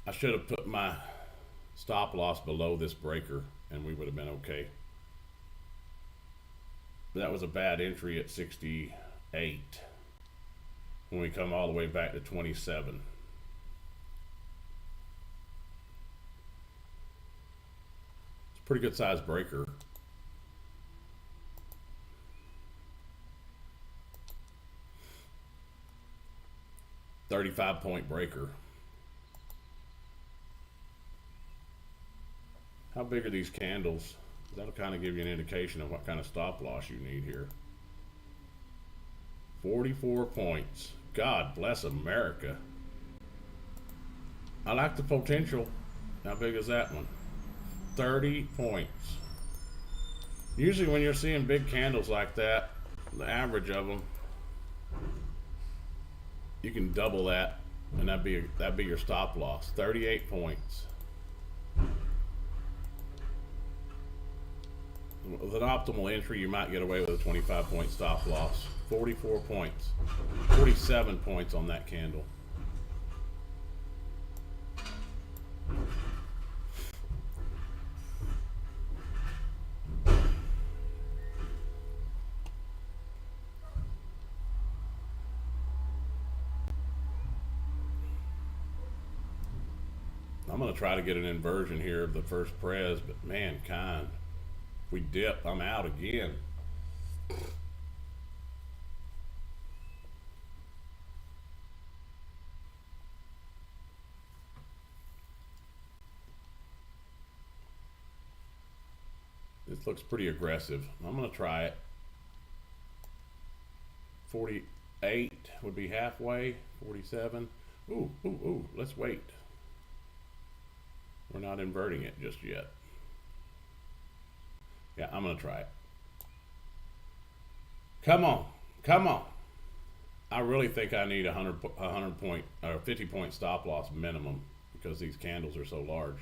Speaker 1: I should have put my stop loss below this breaker and we would have been okay. But that was a bad entry at 68 when we come all the way back to 27. It's a pretty good sized breaker. $35-point breaker. How big are these candles? That'll kind of give you an indication of what kind of stop loss you need here. 44 points. God bless America. I like the potential. How big is that one? 30 points. Usually when you're seeing big candles like that, the average of them, you can double that, and that'd be your stop loss. 38 points. With an optimal entry, you might get away with a 25-point stop loss. 44 points. 47 points on that candle. I'm going to try to get an inversion here of the first prez, but mankind. If we dip, I'm out again. This looks pretty aggressive. I'm going to try it. 48 would be halfway. 47. Ooh, let's wait. We're not inverting it just yet. Yeah, I'm going to try it. Come on. Come on. I really think I need a 100 point or 50 point stop loss minimum because these candles are so large.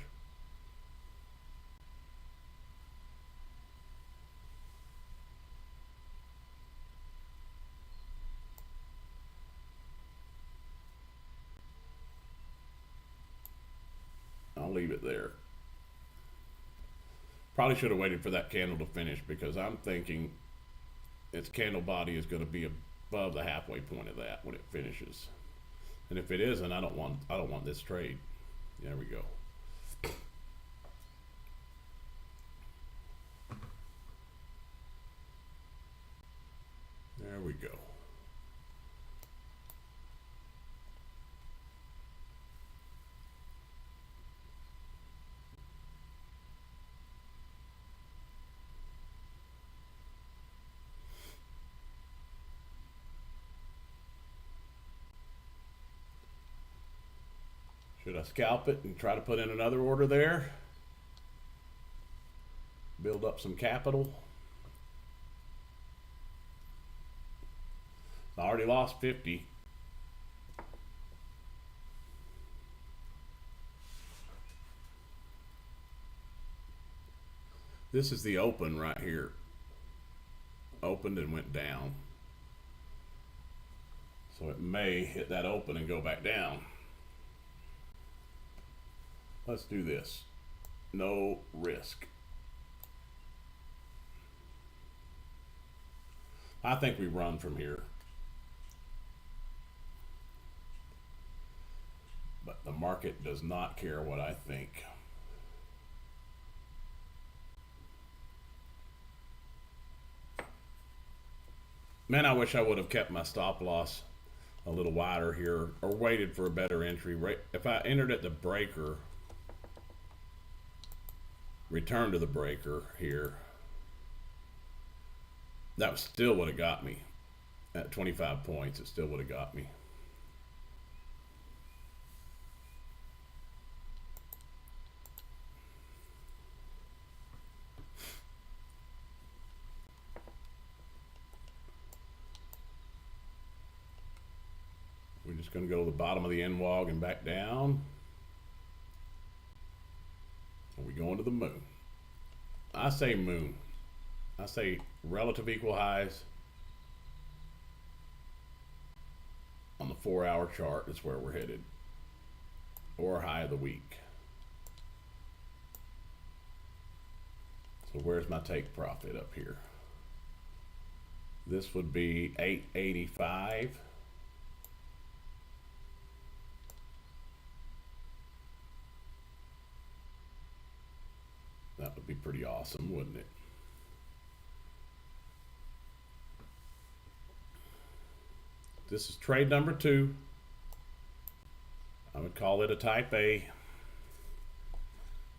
Speaker 1: I'll leave it there. Probably should have waited for that candle to finish because I'm thinking its candle body is going to be above the halfway point of that when it finishes. And if it isn't, I don't want this trade. There we go. There we go. Should I scalp it and try to put in another order there? Build up some capital. I already lost 50. This is the open right here. Opened and went down. So it may hit that open and go back down. Let's do this. No risk. I think we run from here. But the market does not care what I think. Man, I wish I would have kept my stop loss a little wider here or waited for a better entry. If I entered at the breaker, return to the breaker here, That still would have got me at 25 points. It still would have got me. We're just going to go to the bottom of the NWOG and back down. And we go into the moon. I say moon. I say relative equal highs on the 4-hour chart is where we're headed, or high of the week. So where's my take profit up here? This would be 885. That would be pretty awesome, wouldn't it? This is trade number 2. I would call it a type A,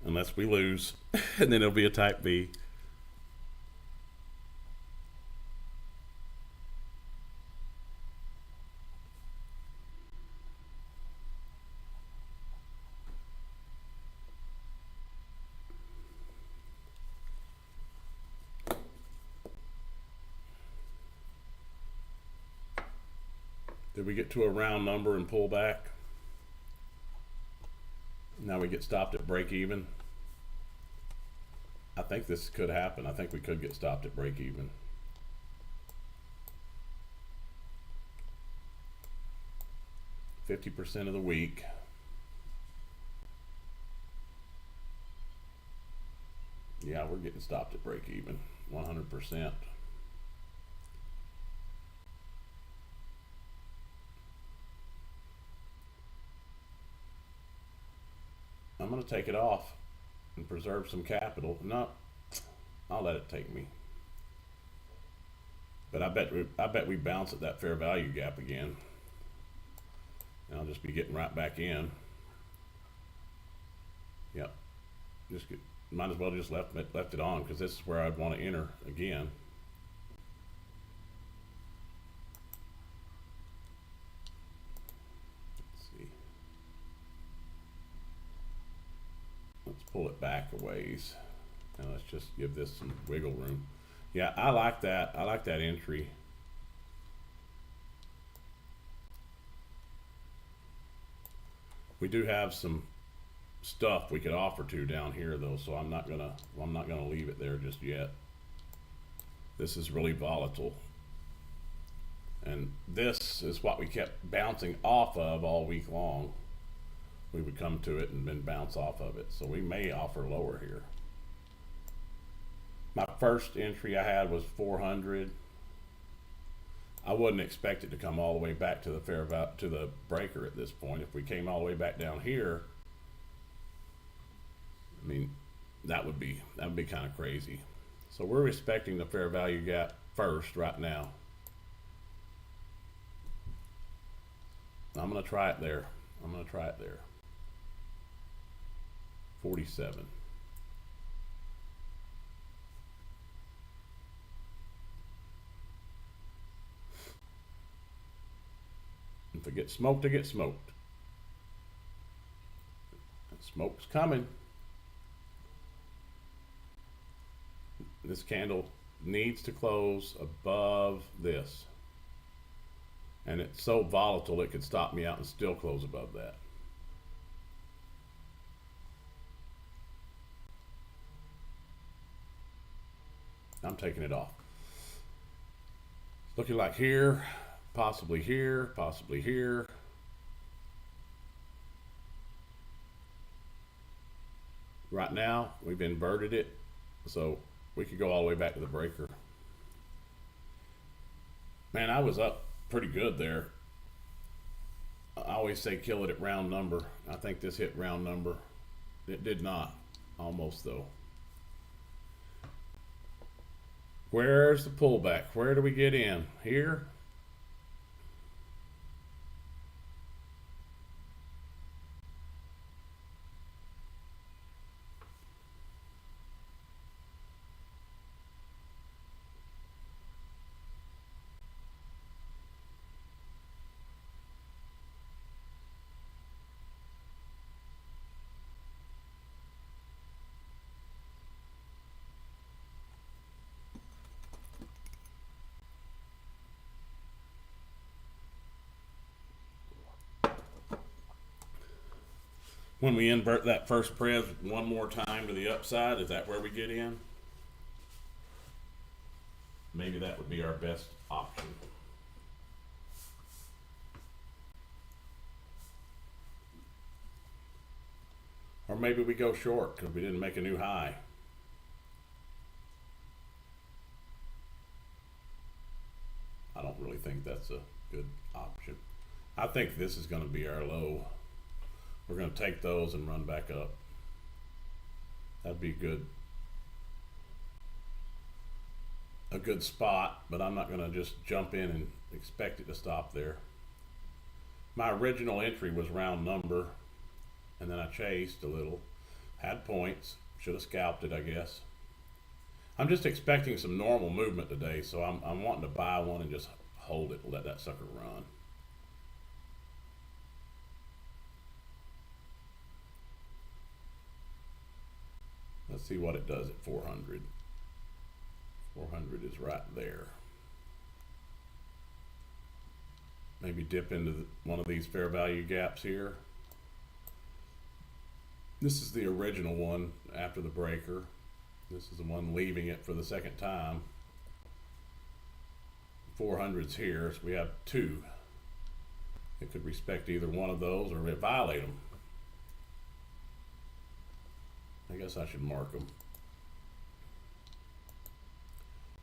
Speaker 1: unless we lose, and then it'll be a type B. Did we get to a round number and pull back? Now we get stopped at break even. I think this could happen. I think we could get stopped at break even. %50 of the week. Yeah, we're getting stopped at break even. 100%. I'm going to take it off and preserve some capital. No, I'll let it take me. But I bet we bounce at that fair value gap again. And I'll just be getting right back in. Yep. Might as well just left it on, because this is where I'd want to enter again. Let's pull it back a ways, and let's just give this some wiggle room. Yeah, I like that. I like that entry. We do have some stuff we could offer to down here though, so I'm not gonna leave it there just yet. This is really volatile, and this is what we kept bouncing off of all week long. We would come to it and then bounce off of it. So we may offer lower here. My first entry I had was 400. I wouldn't expect it to come all the way back to the breaker at this point. If we came all the way back down here, I mean, that would be kind of crazy. So we're respecting the fair value gap first right now. I'm going to try it there. 47. If I get smoked, I get smoked. Smoke's coming. This candle needs to close above this. And it's so volatile it could stop me out and still close above that. I'm taking it off. Looking like here, possibly here, possibly here. Right now, we've inverted it, so we could go all the way back to the breaker. Man, I was up pretty good there. I always say kill it at round number. I think this hit round number. It did not, almost though. Where's the pullback? Where do we get in? Here? When we invert that first pres one more time to the upside, is that where we get in? Maybe that would be our best option. Or maybe we go short because we didn't make a new high. I don't really think that's a good option. I think this is going to be our low. We're going to take those and run back up. That'd be good. A good spot, but I'm not going to just jump in and expect it to stop there. My original entry was round number, and then I chased a little, had points, should have scalped it, I guess. I'm just expecting some normal movement today, so I'm wanting to buy one and just hold it and let that sucker run. Let's see what it does at 400. 400 is right there. Maybe dip into one of these fair value gaps here. This is the original one after the breaker. This is the one leaving it for the second time. 400's here, so we have two. It could respect either one of those or violate them. I guess I should mark them.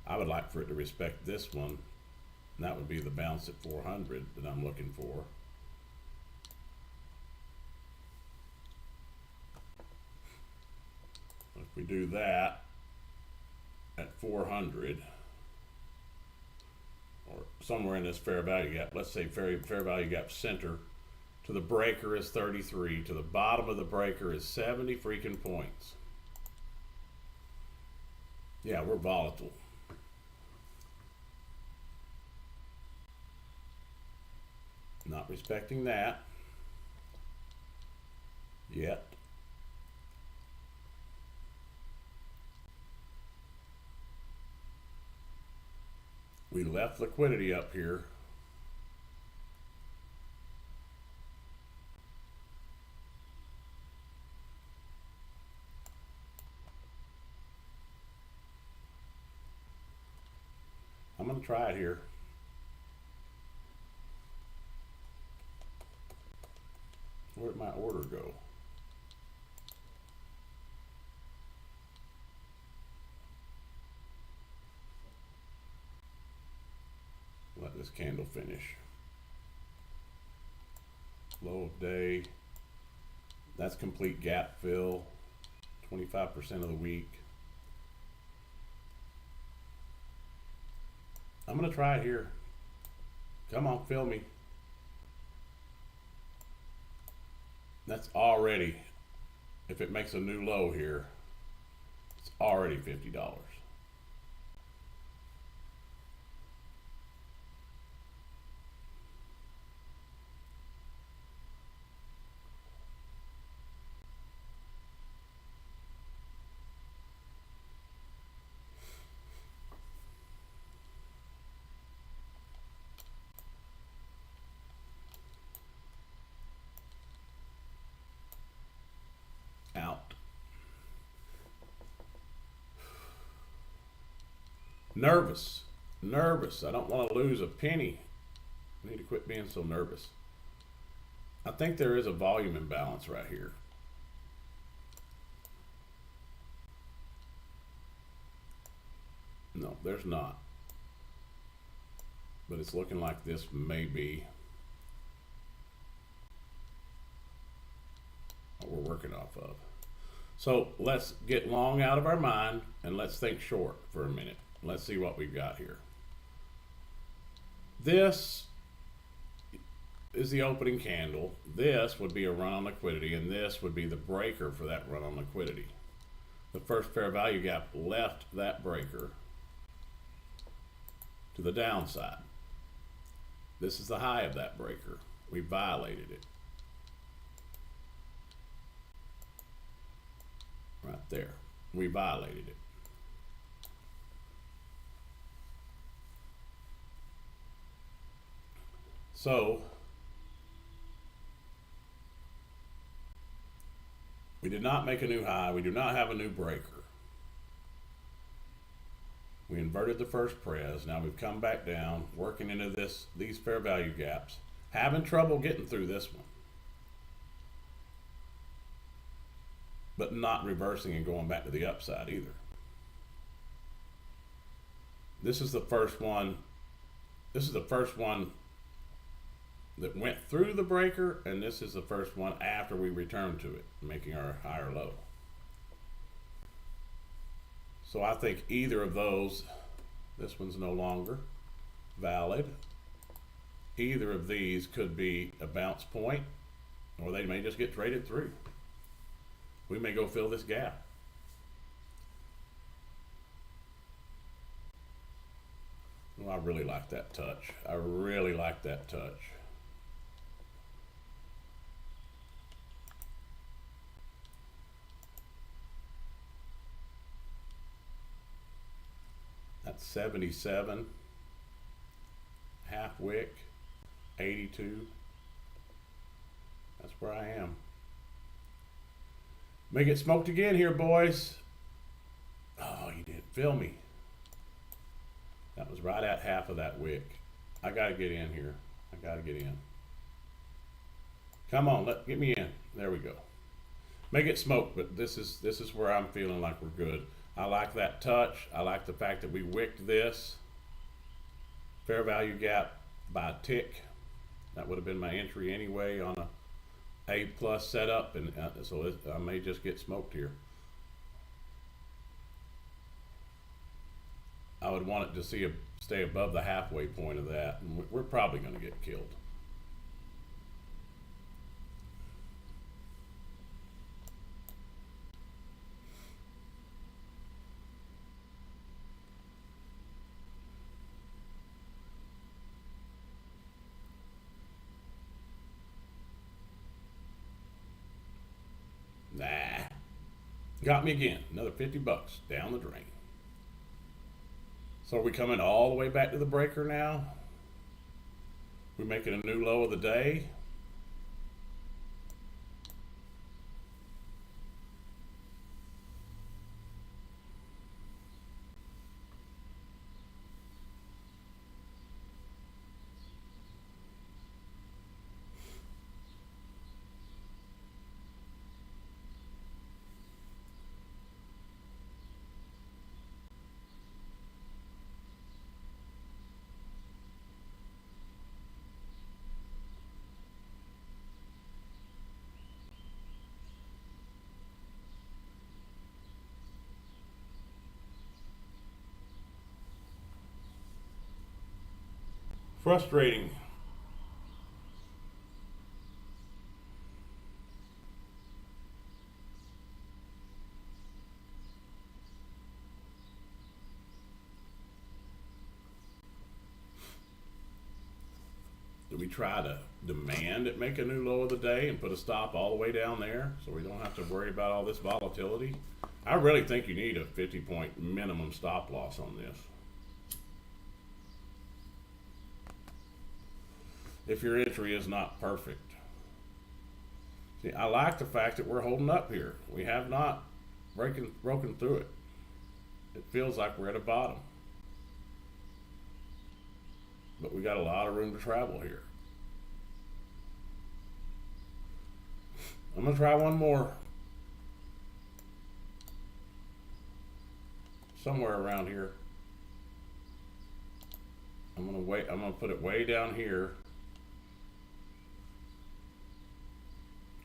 Speaker 1: I would like for it to respect this one, and that would be the bounce at 400 that I'm looking for. If we do that at 400, or somewhere in this fair value gap, let's say fair value gap center to the breaker is 33, to the bottom of the breaker is 70 freaking points. Yeah, we're volatile. Not respecting that yet. We left liquidity up here. I'm going to try it here. Where'd my order go? Let this candle finish. Low of day. That's complete gap fill. 25% of the week. I'm going to try it here. Come on, fill me. That's already, if it makes a new low here, it's already $50. Out. Nervous. I don't want to lose a penny. I need to quit being so nervous. I think there is a volume imbalance right here. No, there's not. But it's looking like this may be what we're working off of. So let's get long out of our mind and let's think short for a minute. Let's see what we've got here. This is the opening candle. This would be a run on liquidity, and this would be the breaker for that run on liquidity. The first fair value gap left that breaker to the downside. This is the high of that breaker. We violated it. Right there. We violated it. So We did not make a new high. We do not have a new breaker. We inverted the first pres. Now we've come back down, working into these fair value gaps. Having trouble getting through this one. But not reversing and going back to the upside either. This is the first one. This is the first one that went through the breaker, and this is the first one after we returned to it, making our higher low. So I think either of those, this one's no longer valid. Either of these could be a bounce point, or they may just get traded through. We may go fill this gap. Well, I really like that touch. I really like that touch. That's 77. Half wick. 82. That's where I am. May get smoked again here, boys. Oh, you didn't feel me. That was right at half of that wick. I gotta get in here. I gotta get in. Come on, get me in. There we go. May get smoked, but this is where I'm feeling like we're good. I like that touch. I like the fact that we wicked this fair value gap by a tick. That would have been my entry anyway on a plus setup, and so I may just get smoked here. I would want it to stay above the halfway point of that, and we're probably going to get killed. Nah. Got me again. Another 50 bucks down the drain. So are we coming all the way back to the breaker now? We're making a new low of the day. Frustrating. Do we try to demand it make a new low of the day and put a stop all the way down there so we don't have to worry about all this volatility? I really think you need a 50-point minimum stop loss on this. If your entry is not perfect. See, I like the fact that we're holding up here. We have not broken through it. It feels like we're at a bottom. But we got a lot of room to travel here. I'm gonna try one more. Somewhere around here. I'm gonna put it way down here.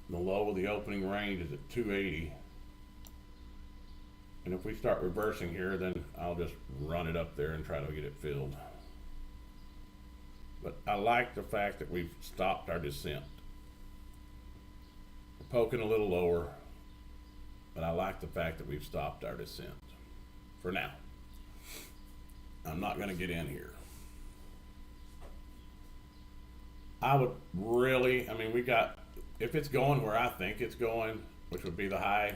Speaker 1: The low of the opening range is at 280. And if we start reversing here, then I'll just run it up there and try to get it filled. But I like the fact that we've stopped our descent. We're poking a little lower, but I like the fact that we've stopped our descent. For now. I'm not going to get in here. I would really, we got, if it's going where I think it's going, which would be the high,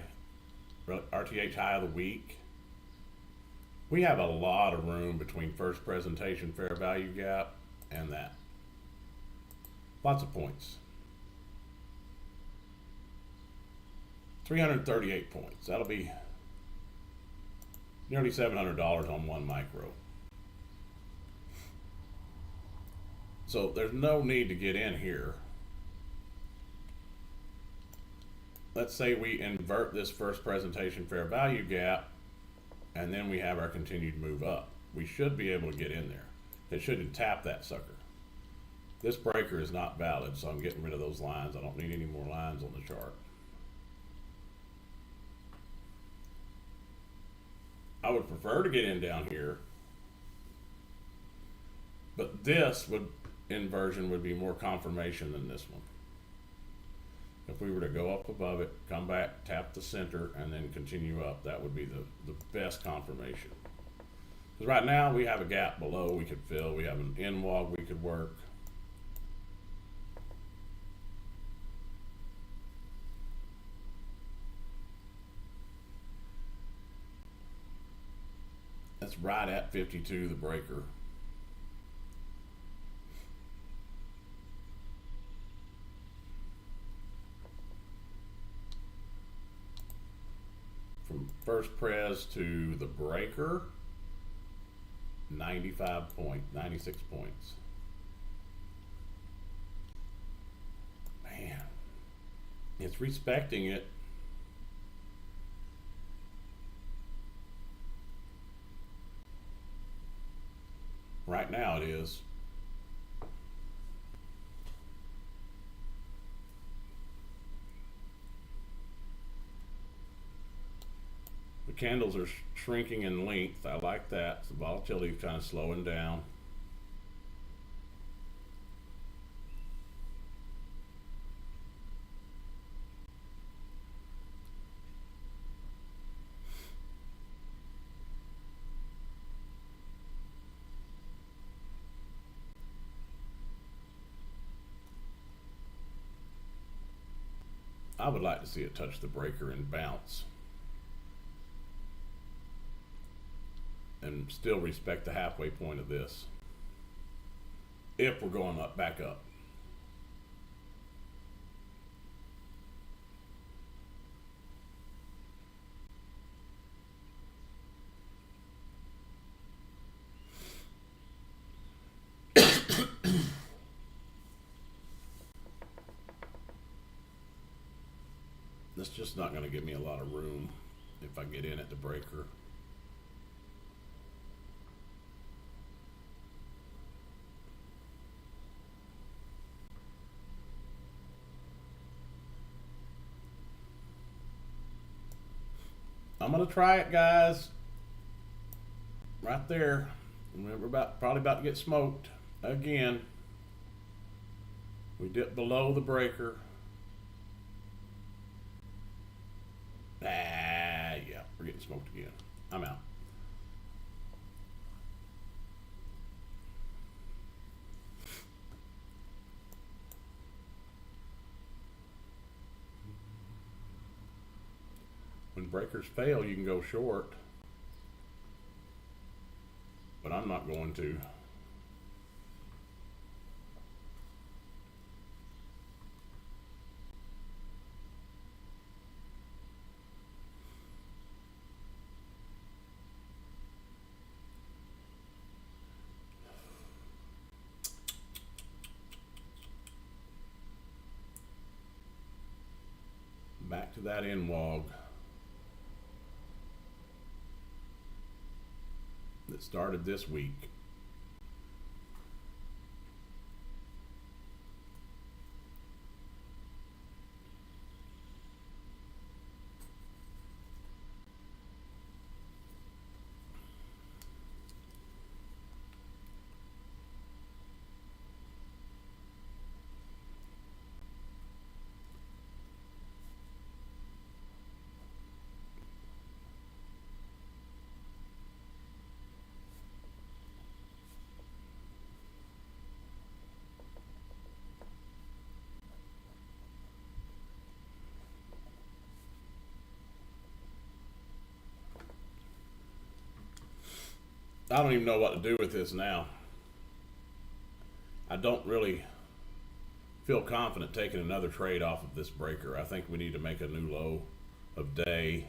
Speaker 1: RTH high of the week, we have a lot of room between first presentation fair value gap and that. Lots of points. 338 points. That'll be nearly $700 on one micro. So there's no need to get in here. Let's say we invert this first presentation fair value gap, and then we have our continued move up. We should be able to get in there. It shouldn't tap that sucker. This breaker is not valid, so I'm getting rid of those lines. I don't need any more lines on the chart. I would prefer to get in down here, but this inversion would be more confirmation than this one. If we were to go up above it, come back, tap the center, and then continue up, that would be the best confirmation. Because right now we have a gap below we could fill, we have an end wall we could work. That's right at 52, the breaker. From first pres to the breaker, 96 points. Man, it's respecting it. Right now it is. The candles are shrinking in length. I like that. The volatility is kind of slowing down. I would like to see it touch the breaker and bounce. And still respect the halfway point of this. If we're going up, back up. That's just not going to give me a lot of room if I get in at the breaker. I'm going to try it, guys. Right there. We're probably about to get smoked again. We dip below the breaker. Yeah, we're getting smoked again. I'm out. When breakers fail, you can go short, but I'm not going to. Back to that end wog that started this week. I don't even know what to do with this now. I don't really feel confident taking another trade off of this breaker. I think we need to make a new low of day.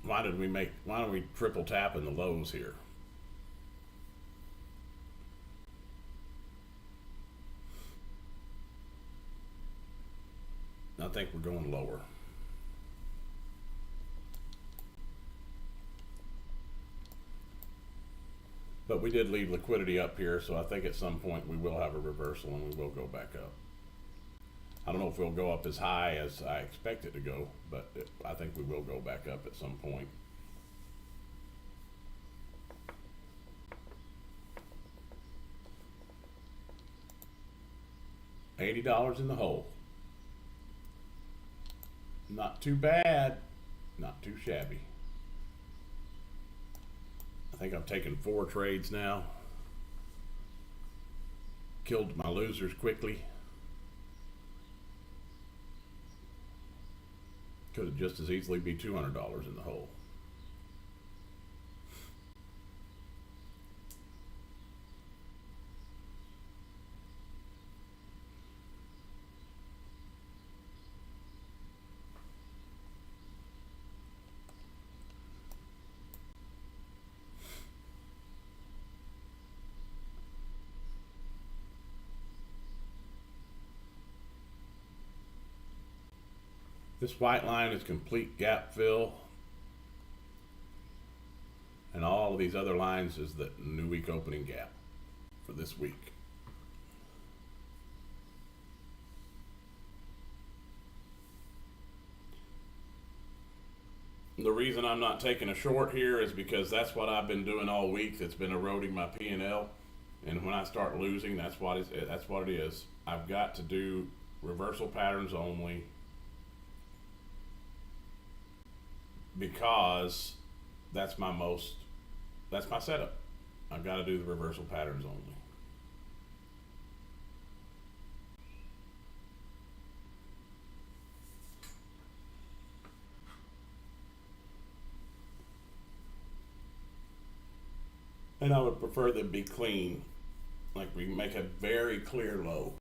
Speaker 1: Why don't we triple tap in the lows here? I think we're going lower. But we did leave liquidity up here, so I think at some point we will have a reversal and we will go back up. I don't know if we'll go up as high as I expect it to go, but I think we will go back up at some point. $80 in the hole. Not too bad, not too shabby. I think I've taken 4 trades now. Killed my losers quickly. Could just as easily be $200 in the hole. This white line is complete gap fill. And all of these other lines is the new week opening gap for this week. The reason I'm not taking a short here is because that's what I've been doing all week. That's been eroding my P&L. And when I start losing, that's what it is. I've got to do reversal patterns only, because that's my setup. I've got to do the reversal patterns only. And I would prefer them be clean. Like we make a very clear low.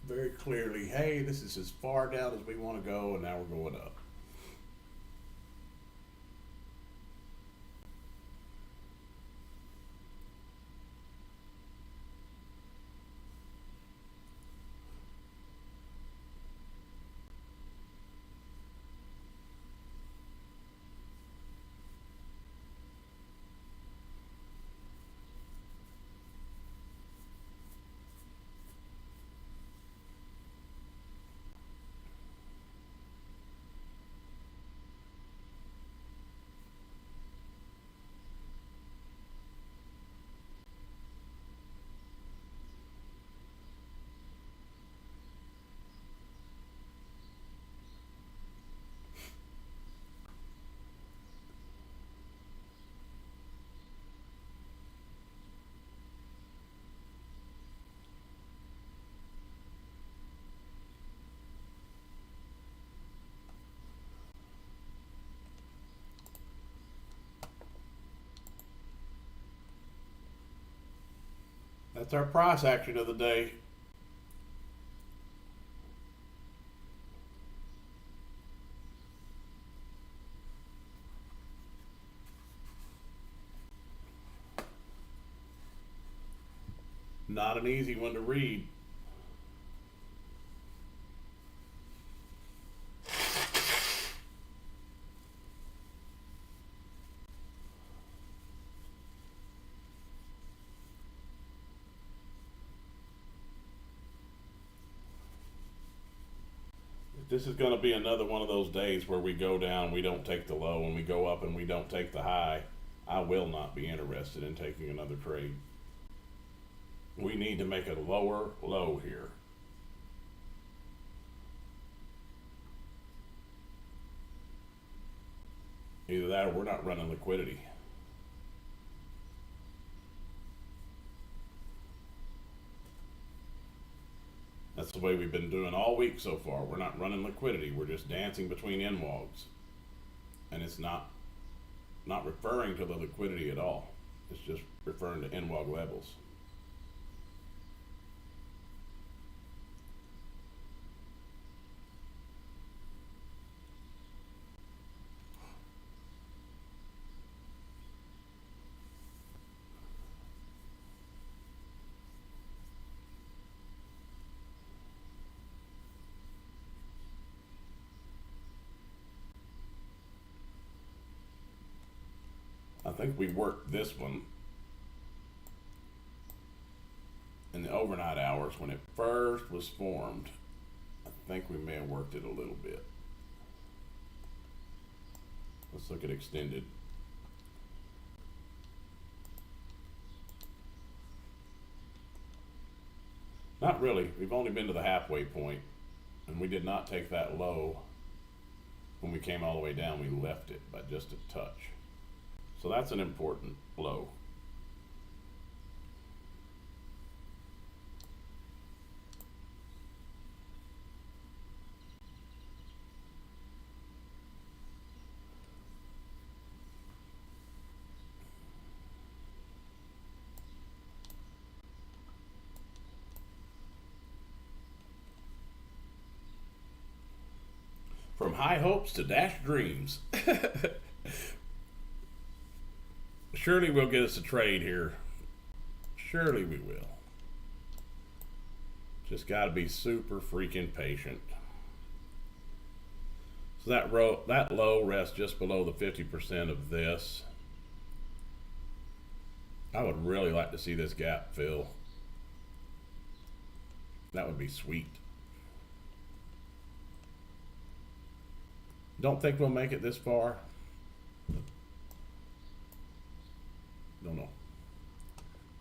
Speaker 1: Very clearly, hey, this is as far down as we want to go, and now we're going up. That's our price action of the day. Not an easy one to read. This is going to be another one of those days where we go down, we don't take the low, and we go up and we don't take the high. I will not be interested in taking another trade. We need to make a lower low here. Either that or we're not running liquidity. That's the way we've been doing all week so far. We're not running liquidity. We're just dancing between NWOGs. And it's not referring to the liquidity at all. It's just referring to NWOG levels. think we worked this one in the overnight hours when it first was formed. I think we may have worked it a little bit. Let's look at extended. Not really. We've only been to the halfway point, and we did not take that low. When we came all the way down, we left it by just a touch. So that's an important low. From high hopes to dashed dreams. Surely we'll get us a trade here. Surely we will. Just got to be super freaking patient. So that low rests just below the 50% of this. I would really like to see this gap fill. That would be sweet. Don't think we'll make it this far. Don't know.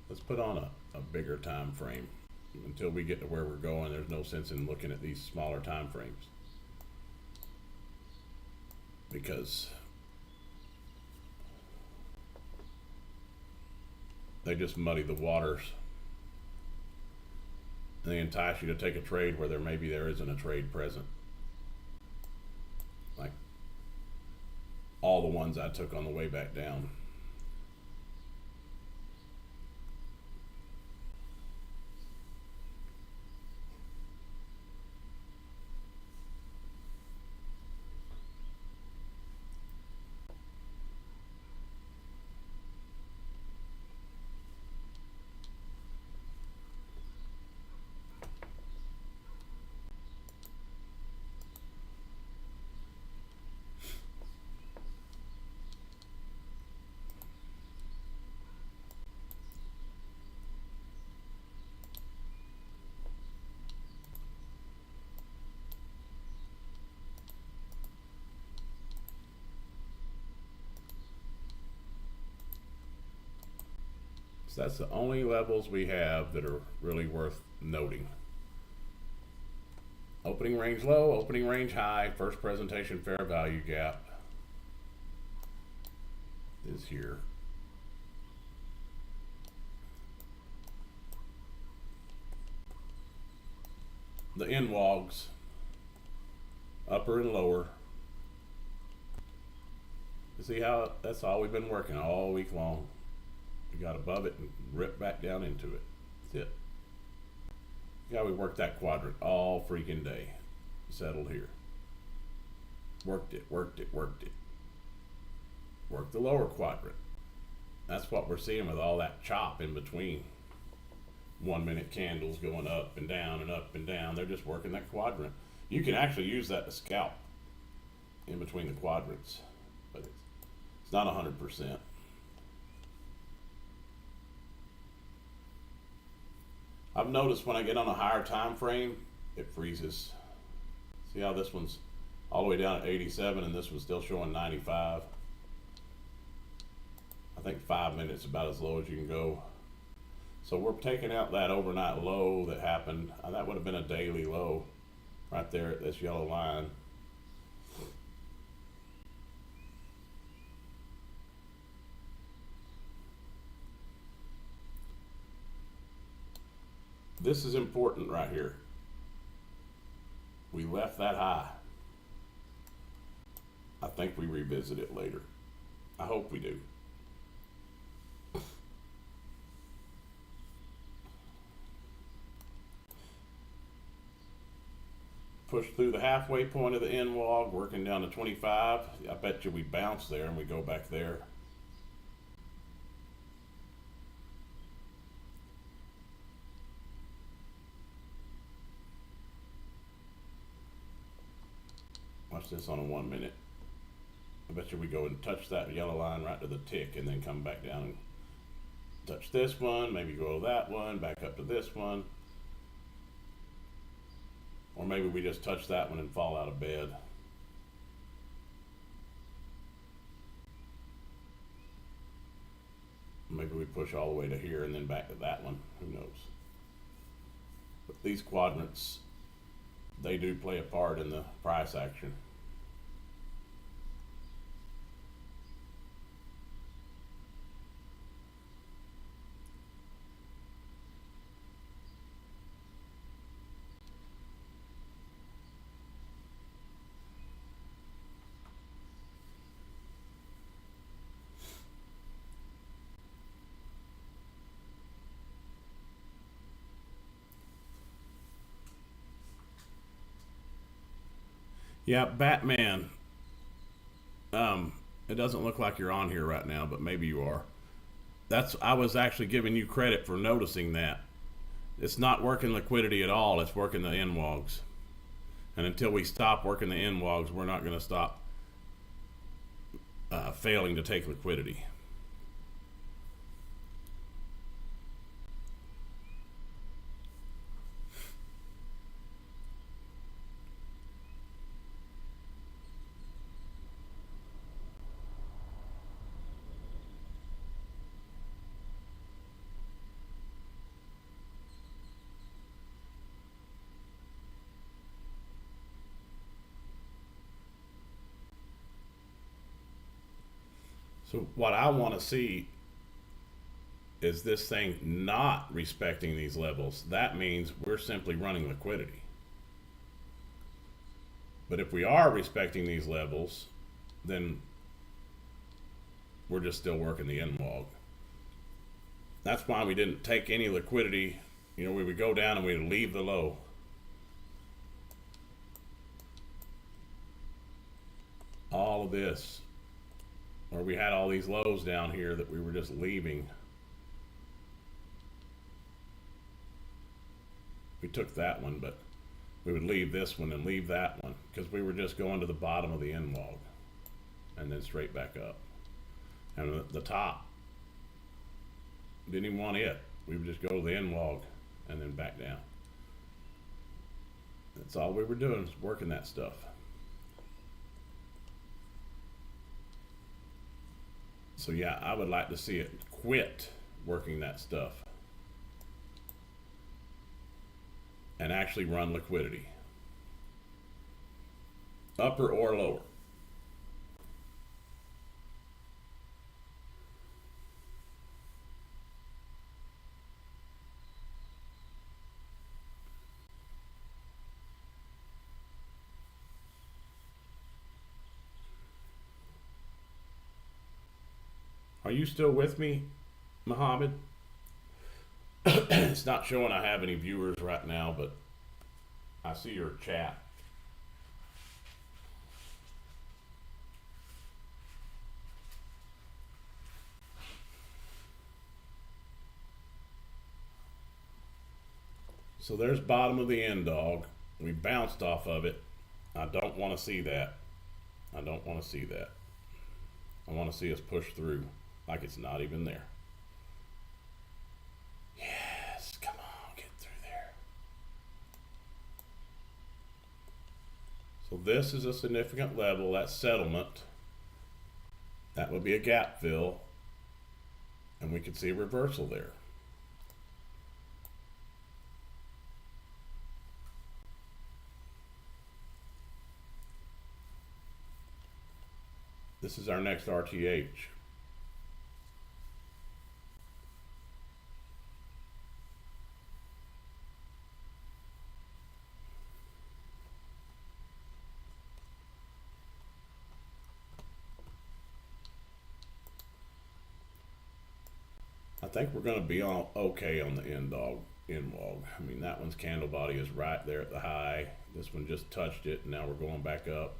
Speaker 1: Let's put on a bigger time frame. Until we get to where we're going, there's no sense in looking at these smaller time frames. Because they just muddy the waters. And they entice you to take a trade where maybe there isn't a trade present. Like all the ones I took on the way back down. So that's the only levels we have that are really worth noting. Opening range low, opening range high, first presentation fair value gap is here. The NWOGs, upper and lower. You see how that's all we've been working all week long. We got above it and ripped back down into it. That's it. Yeah, we worked that quadrant all freaking day. Settled here. Worked it, worked it, worked it. Worked the lower quadrant. That's what we're seeing with all that chop in between. 1 minute candles going up and down and up and down. They're just working that quadrant. You can actually use that to scalp in between the quadrants, but it's not 100%. I've noticed when I get on a higher time frame, it freezes. See how this one's all the way down at 87 and this one's still showing 95. I think 5 minutes is about as low as you can go. So we're taking out that overnight low that happened. That would have been a daily low right there at this yellow line. This is important right here. We left that high. I think we revisit it later. I hope we do. Push through the halfway point of the NWOG, working down to 25. I bet you we bounce there and we go back there. Watch this on a 1 minute. I bet you we go and touch that yellow line right to the tick and then come back down and touch this one, maybe go to that one, back up to this one. Or maybe we just touch that one and fall out of bed. Maybe we push all the way to here and then back to that one. Who knows? But these quadrants, they do play a part in the price action. Yeah, Batman. It doesn't look like you're on here right now, but maybe you are. I was actually giving you credit for noticing that. It's not working liquidity at all. It's working the NWOGs. And until we stop working the NWOGs, we're not going to stop failing to take liquidity. So what I want to see is this thing not respecting these levels. That means we're simply running liquidity. But if we are respecting these levels, then we're just still working the NWOG. That's why we didn't take any liquidity. You know, we would go down and we would leave the low. All of this. Or we had all these lows down here that we were just leaving. We took that one, but we would leave this one and leave that one because we were just going to the bottom of the NWOG and then straight back up. And the top didn't even want it. We would just go to the NWOG and then back down. That's all we were doing, was working that stuff. So yeah, I would like to see it quit working that stuff and actually run liquidity, upper or lower. Are you still with me, Muhammad? It's not showing I have any viewers right now, but I see your chat. So there's bottom of the end dog. We bounced off of it. I don't want to see that. I don't want to see that. I want to see us push through like it's not even there. Yes, come on, get through there. So this is a significant level, that settlement. That would be a gap fill, and we could see a reversal there. This is our next RTH. I think we're going to be on okay on the NWOG. I mean, that one's candle body is right there at the high. This one just touched it, and now we're going back up.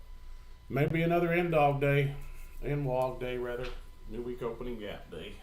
Speaker 1: Maybe another NWOG day, NWOG day rather, new week opening gap day.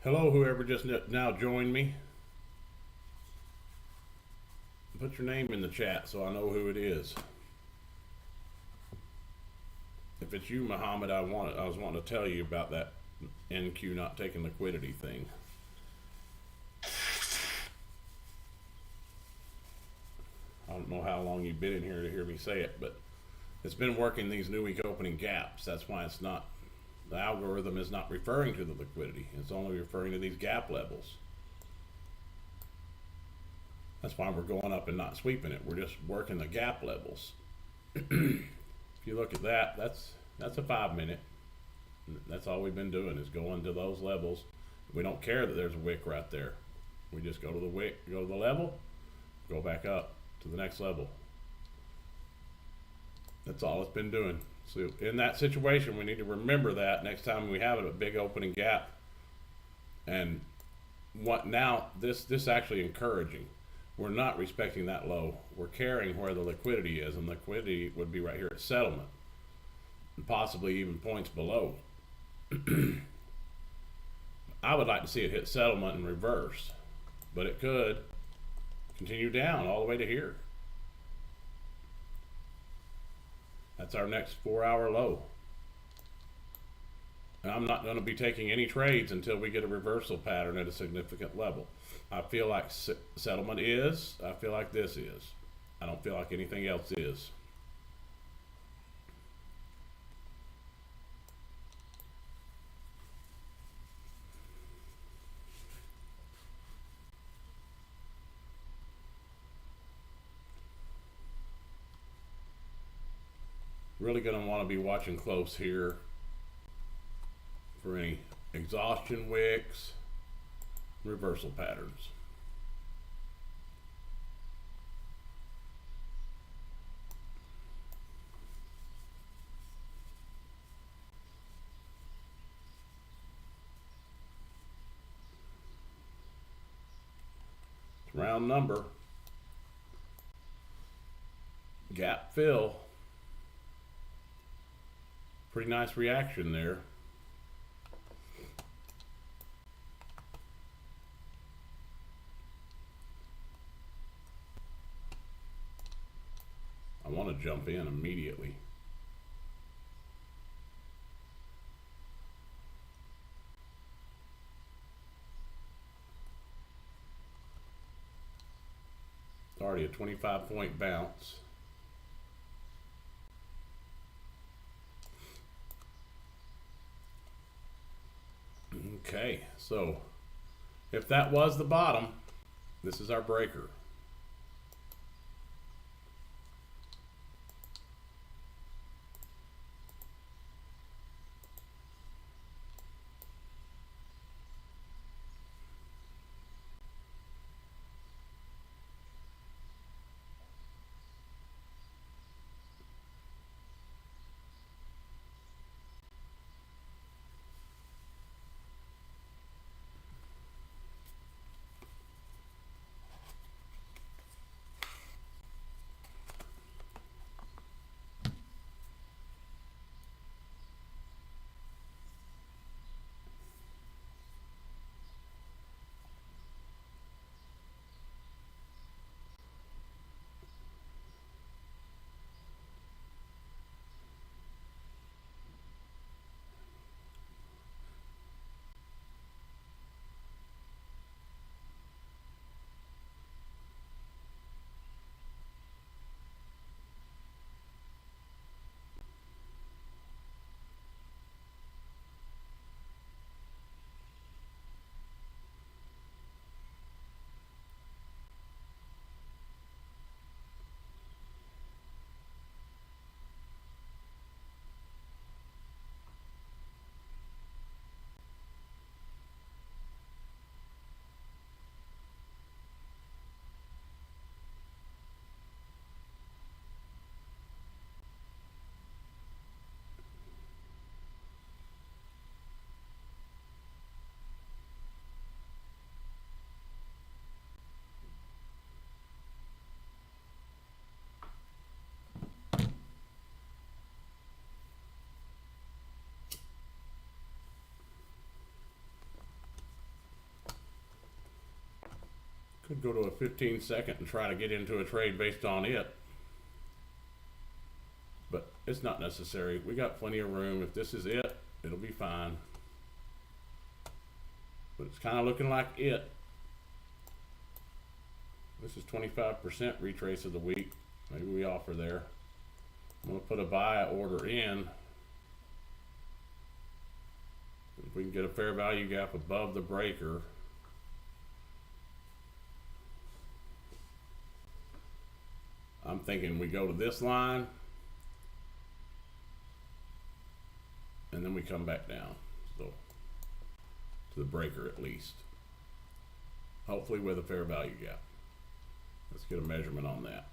Speaker 1: Hello, whoever just now joined me. Put your name in the chat so I know who it is. If it's you, Muhammad, I was wanting to tell you about that NQ not taking liquidity thing. I don't know how long you've been in here to hear me say it, but it's been working these new week opening gaps. That's why it's not, the algorithm is not referring to the liquidity. It's only referring to these gap levels. That's why we're going up and not sweeping it. We're just working the gap levels. If you look at that, that's a 5 minute. That's all we've been doing is going to those levels. We don't care that there's a wick right there. We just go to the wick, go to the level, go back up to the next level. That's all it's been doing. So in that situation, we need to remember that next time we have a big opening gap. And what now, this actually encouraging. We're not respecting that low. We're caring where the liquidity is, and liquidity would be right here at settlement, and possibly even points below. I would like to see it hit settlement and reverse, but it could continue down all the way to here. That's our next 4-hour low. And I'm not going to be taking any trades until we get a reversal pattern at a significant level. I feel like settlement is. I feel like this is. I don't feel like anything else is. Really going to want to be watching close here for any exhaustion wicks, reversal patterns. Round number, gap fill, pretty nice reaction there. I want to jump in immediately. It's already a 25-point bounce. Okay, so if that was the bottom, this is our breaker. Could go to a 15-second and try to get into a trade based on it. But it's not necessary. We got plenty of room. If this is it, it'll be fine. But it's kind of looking like it. This is 25% retrace of the week. Maybe we offer there. I'm going to put a buy order in. If we can get a fair value gap above the breaker, I'm thinking we go to this line and then we come back down, so to the breaker at least, hopefully with a fair value gap. Let's get a measurement on that.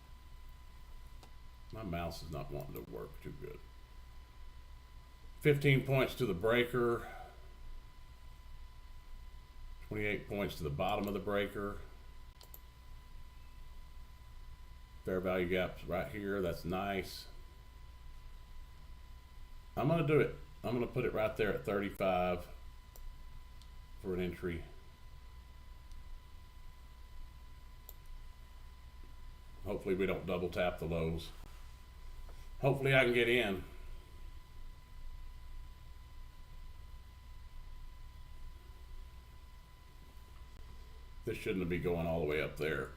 Speaker 1: My mouse is not wanting to work too good. 15 points to the breaker, 28 points to the bottom of the breaker. Fair value gaps right here, that's nice. I'm gonna do it. I'm gonna put it right there at 35 for an entry. Hopefully we don't double tap the lows. Hopefully I can get in. This shouldn't be going all the way up there.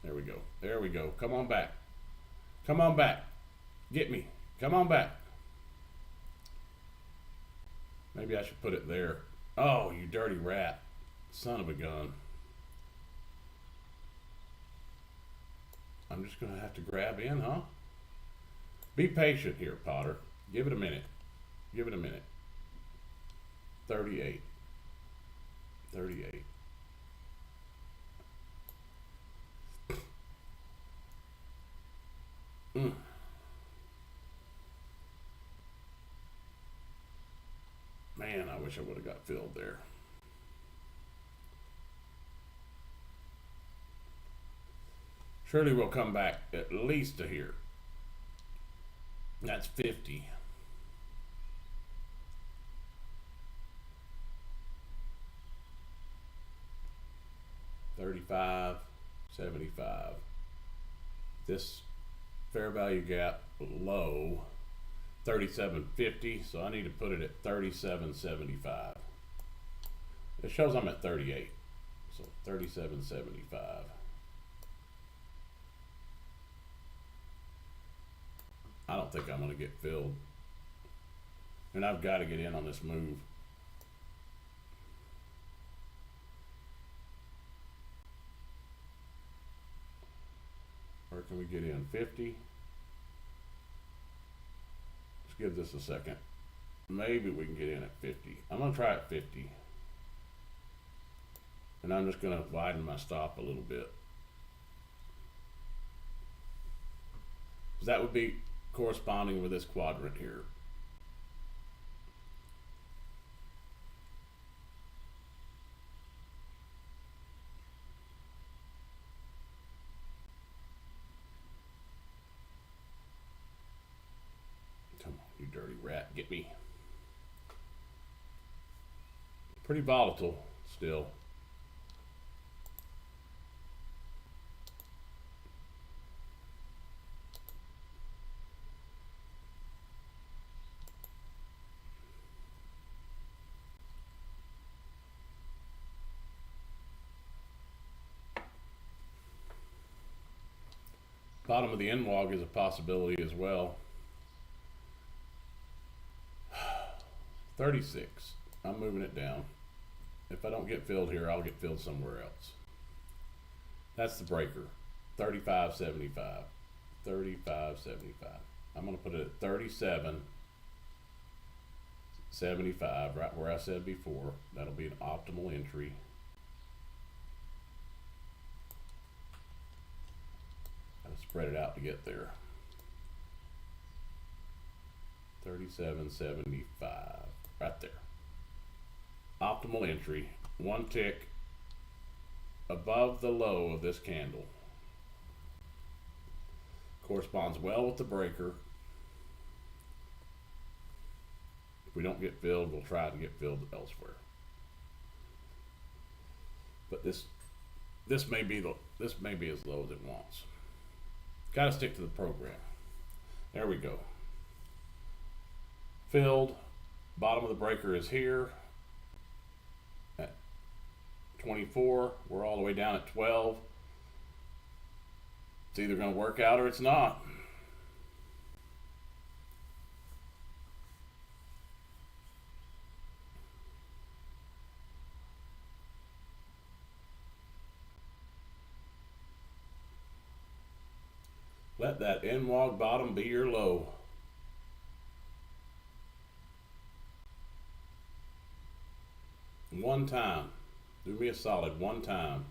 Speaker 1: There we go. There we go. Come on back. Come on back. Get me. Come on back. Maybe I should put it there. Oh, you dirty rat. Son of a gun. I'm just going to have to grab in, huh? Be patient here, Potter. Give it a minute. Give it a minute. 38. 38. Man, I wish I would have got filled there. Surely we'll come back at least to here. That's 50. $35, $75. This fair value gap low, $37.50, so I need to put it at $37.75. It shows I'm at 38, so $37.75. I don't think I'm going to get filled, and I've got to get in on this move. Where can we get in? 50. Let's give this a second. Maybe we can get in at 50. I'm going to try at 50. And I'm just going to widen my stop a little bit. That would be corresponding with this quadrant here. Come on, you dirty rat, get me. Pretty volatile still. Bottom of the NWOG is a possibility as well. 36. I'm moving it down. If I don't get filled here, I'll get filled somewhere else. That's the breaker. 35.75. 35.75. I'm going to put it at 37.75, right where I said before. That'll be an optimal entry. Spread it out to get there. 37.75, right there. Optimal entry, one tick above the low of this candle. Corresponds well with the breaker. If we don't get filled, we'll try to get filled elsewhere. But this may be as low as it wants. Got to stick to the program. There we go. Filled. Bottom of the breaker is here at 24. We're all the way down at 12. It's either going to work out or it's not. Let that end-wog bottom be your low. One time. Do me a solid one time.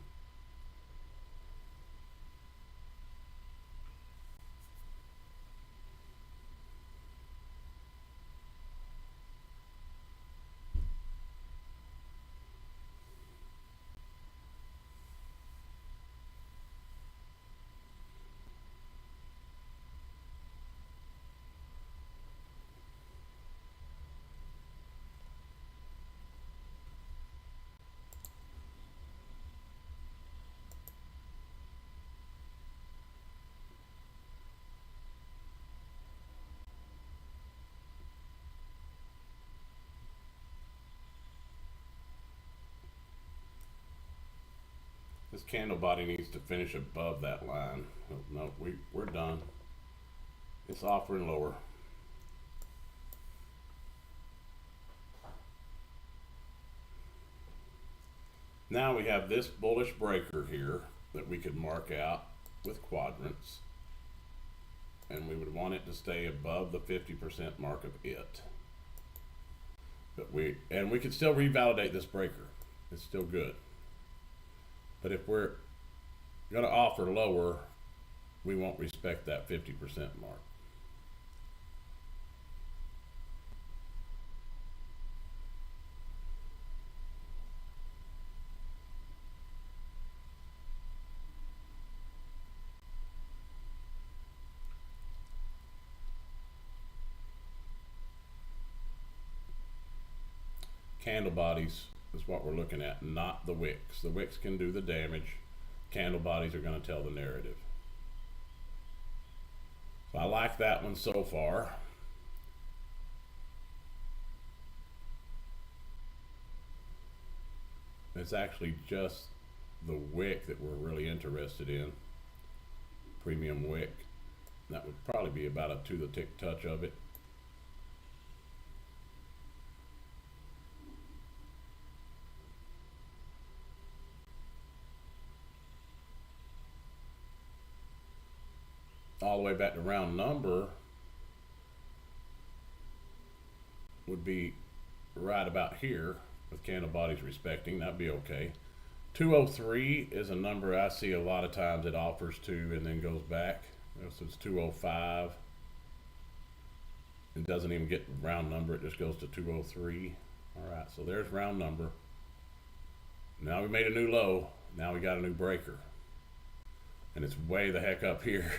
Speaker 1: This candle body needs to finish above that line. Oh, no, we're done. It's offering lower. Now we have this bullish breaker here that we could mark out with quadrants. And we would want it to stay above the 50% mark of it. But we could still revalidate this breaker. It's still good. But if we're going to offer lower, we won't respect that 50% mark. Candle bodies is what we're looking at, not the wicks. The wicks can do the damage. Candle bodies are going to tell the narrative. So I like that one so far. It's actually just the wick that we're really interested in. Premium wick. That would probably be about a to the tick touch of it. All the way back to round number would be right about here with candle bodies respecting. That'd be okay. 203 is a number I see a lot of times it offers to and then goes back. So it's 205. It doesn't even get round number, it just goes to 203. All right, so there's round number. Now we made a new low. Now we got a new breaker. And it's way the heck up here.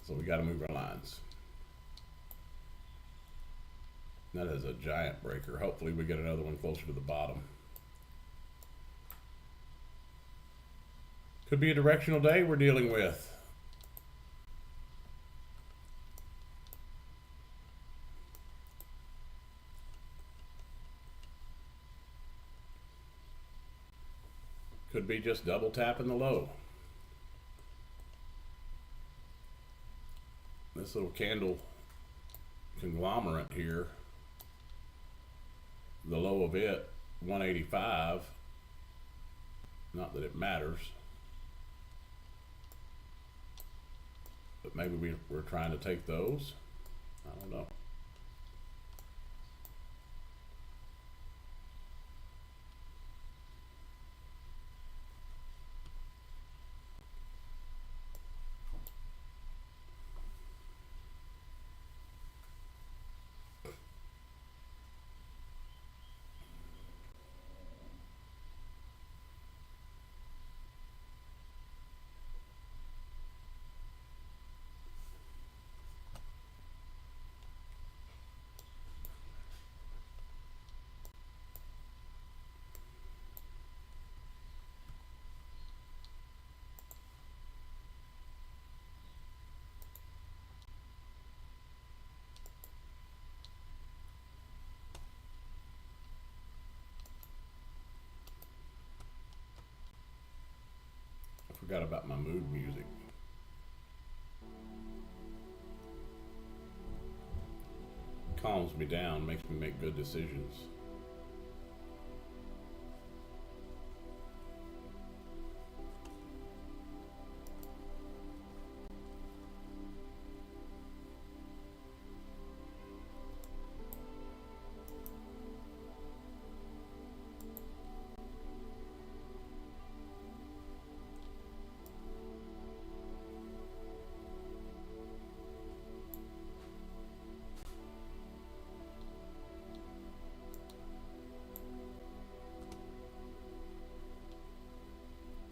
Speaker 1: So we got to move our lines. That is a giant breaker. Hopefully we get another one closer to the bottom. Could be a directional day we're dealing with. Could be just double tapping the low. This little candle conglomerate here, the low of it, 185. Not that it matters, but maybe we're trying to take those. I don't know. Forgot about my mood music. Calms me down, makes me make good decisions.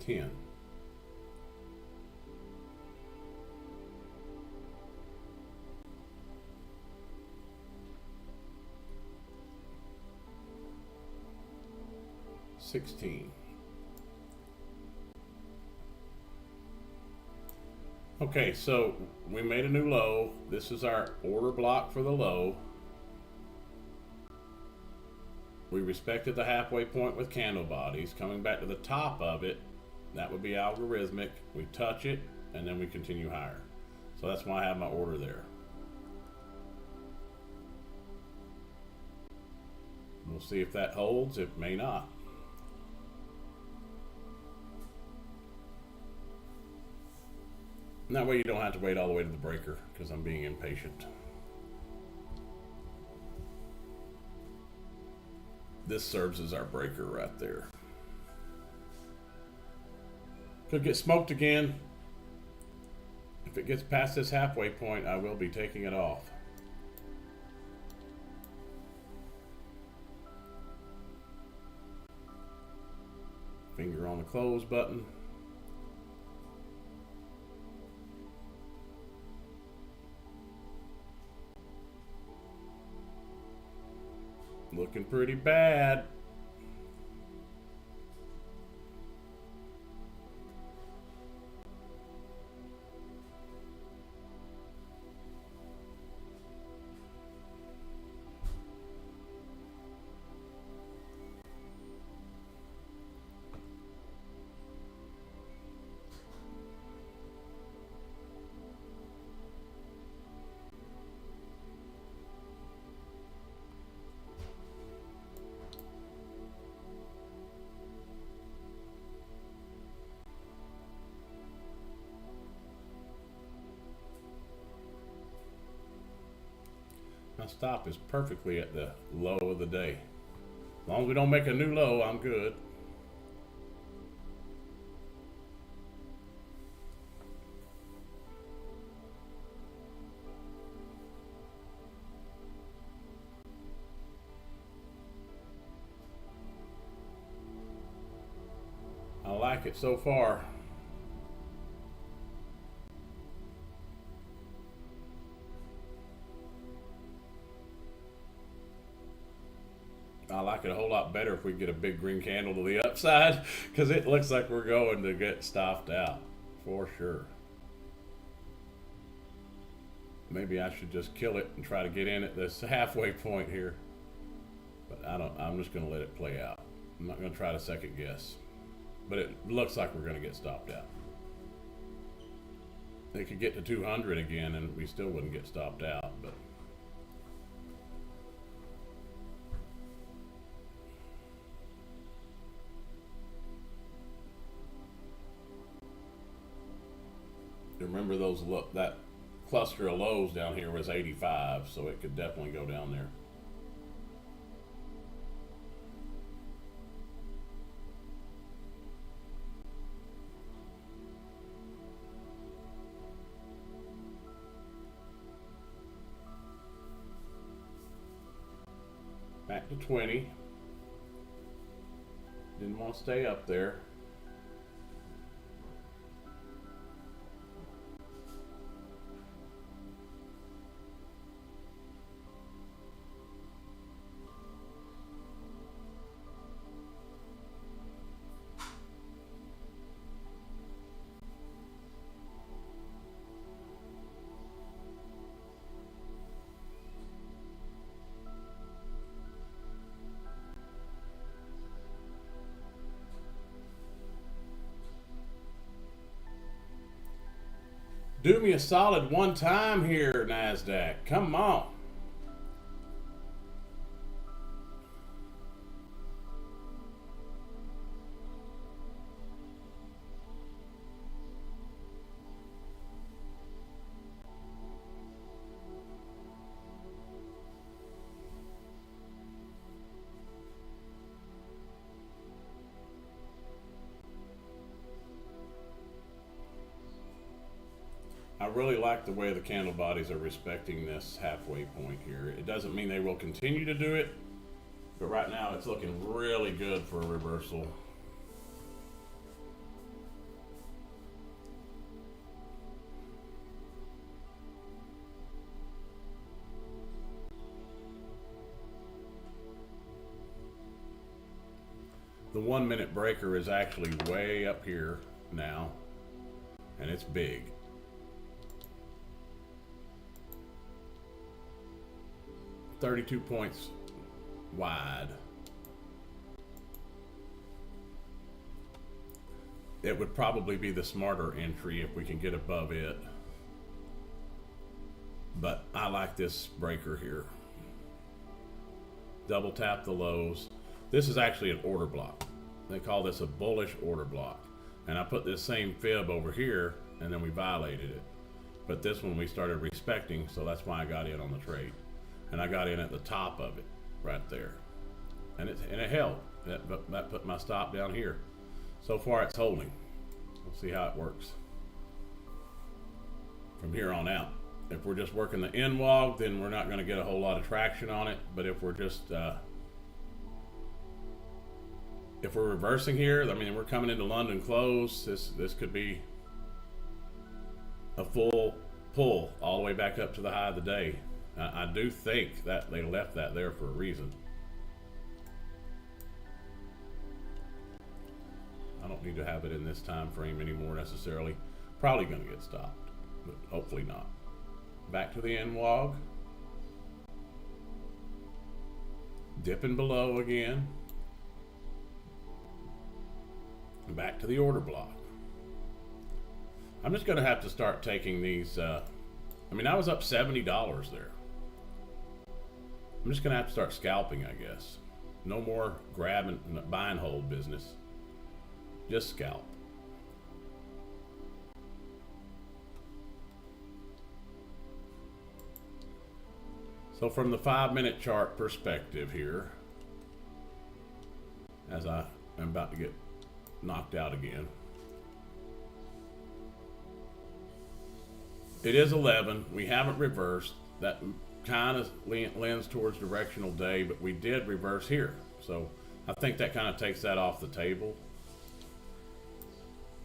Speaker 1: Ten. $16. Okay, so we made a new low. This is our order block for the low. We respected the halfway point with candle bodies. Coming back to the top of it, that would be algorithmic. We touch it, and then we continue higher. So that's why I have my order there. We'll see if that holds. It may not. And that way you don't have to wait all the way to the breaker, because I'm being impatient. This serves as our breaker right there. Could get smoked again. If it gets past this halfway point, I will be taking it off. Finger on the close button. Looking pretty bad. My stop is perfectly at the low of the day. As long as we don't make a new low, I'm good. I like it so far. I like it a whole lot better if we get a big green candle to the upside, because it looks like we're going to get stopped out for sure. Maybe I should just kill it and try to get in at this halfway point here, but I'm just going to let it play out. I'm not going to try to second guess, but it looks like we're going to get stopped out. It could get to 200 again and we still wouldn't get stopped out, but remember that cluster of lows down here was 85, so it could definitely go down there. Back to 20. Didn't want to stay up there. Do me a solid one time here, NASDAQ. Come on. I really like the way the candle bodies are respecting this halfway point here. It doesn't mean they will continue to do it, but right now it's looking really good for a reversal. The 1 minute breaker is actually way up here now, and it's big. $32 points wide. It would probably be the smarter entry if we can get above it. But I like this breaker here. Double tap the lows. This is actually an order block. They call this a bullish order block. And I put this same fib over here and then we violated it. But this one we started respecting, so that's why I got in on the trade. And I got in at the top of it, right there. And it held. That put my stop down here. So far it's holding. We'll see how it works from here on out. If we're just working the NWOG, then we're not going to get a whole lot of traction on it. But if we're just if we're reversing here, I mean, we're coming into London close. This could be a full pull all the way back up to the high of the day. I do think that they left that there for a reason. I don't need to have it in this time frame anymore necessarily. Probably going to get stopped, but hopefully not. Back to the NWOG. Dipping below again. Back to the order block. I'm just going to have to start taking these. I mean, I was up $70 there. I'm just going to have to start scalping, I guess. No more grab and buy and hold business. Just scalp. So from the 5-minute chart perspective here, as I am about to get knocked out again, it is 11. We haven't reversed. That kind of lends towards directional day, but we did reverse here. So I think that kind of takes that off the table.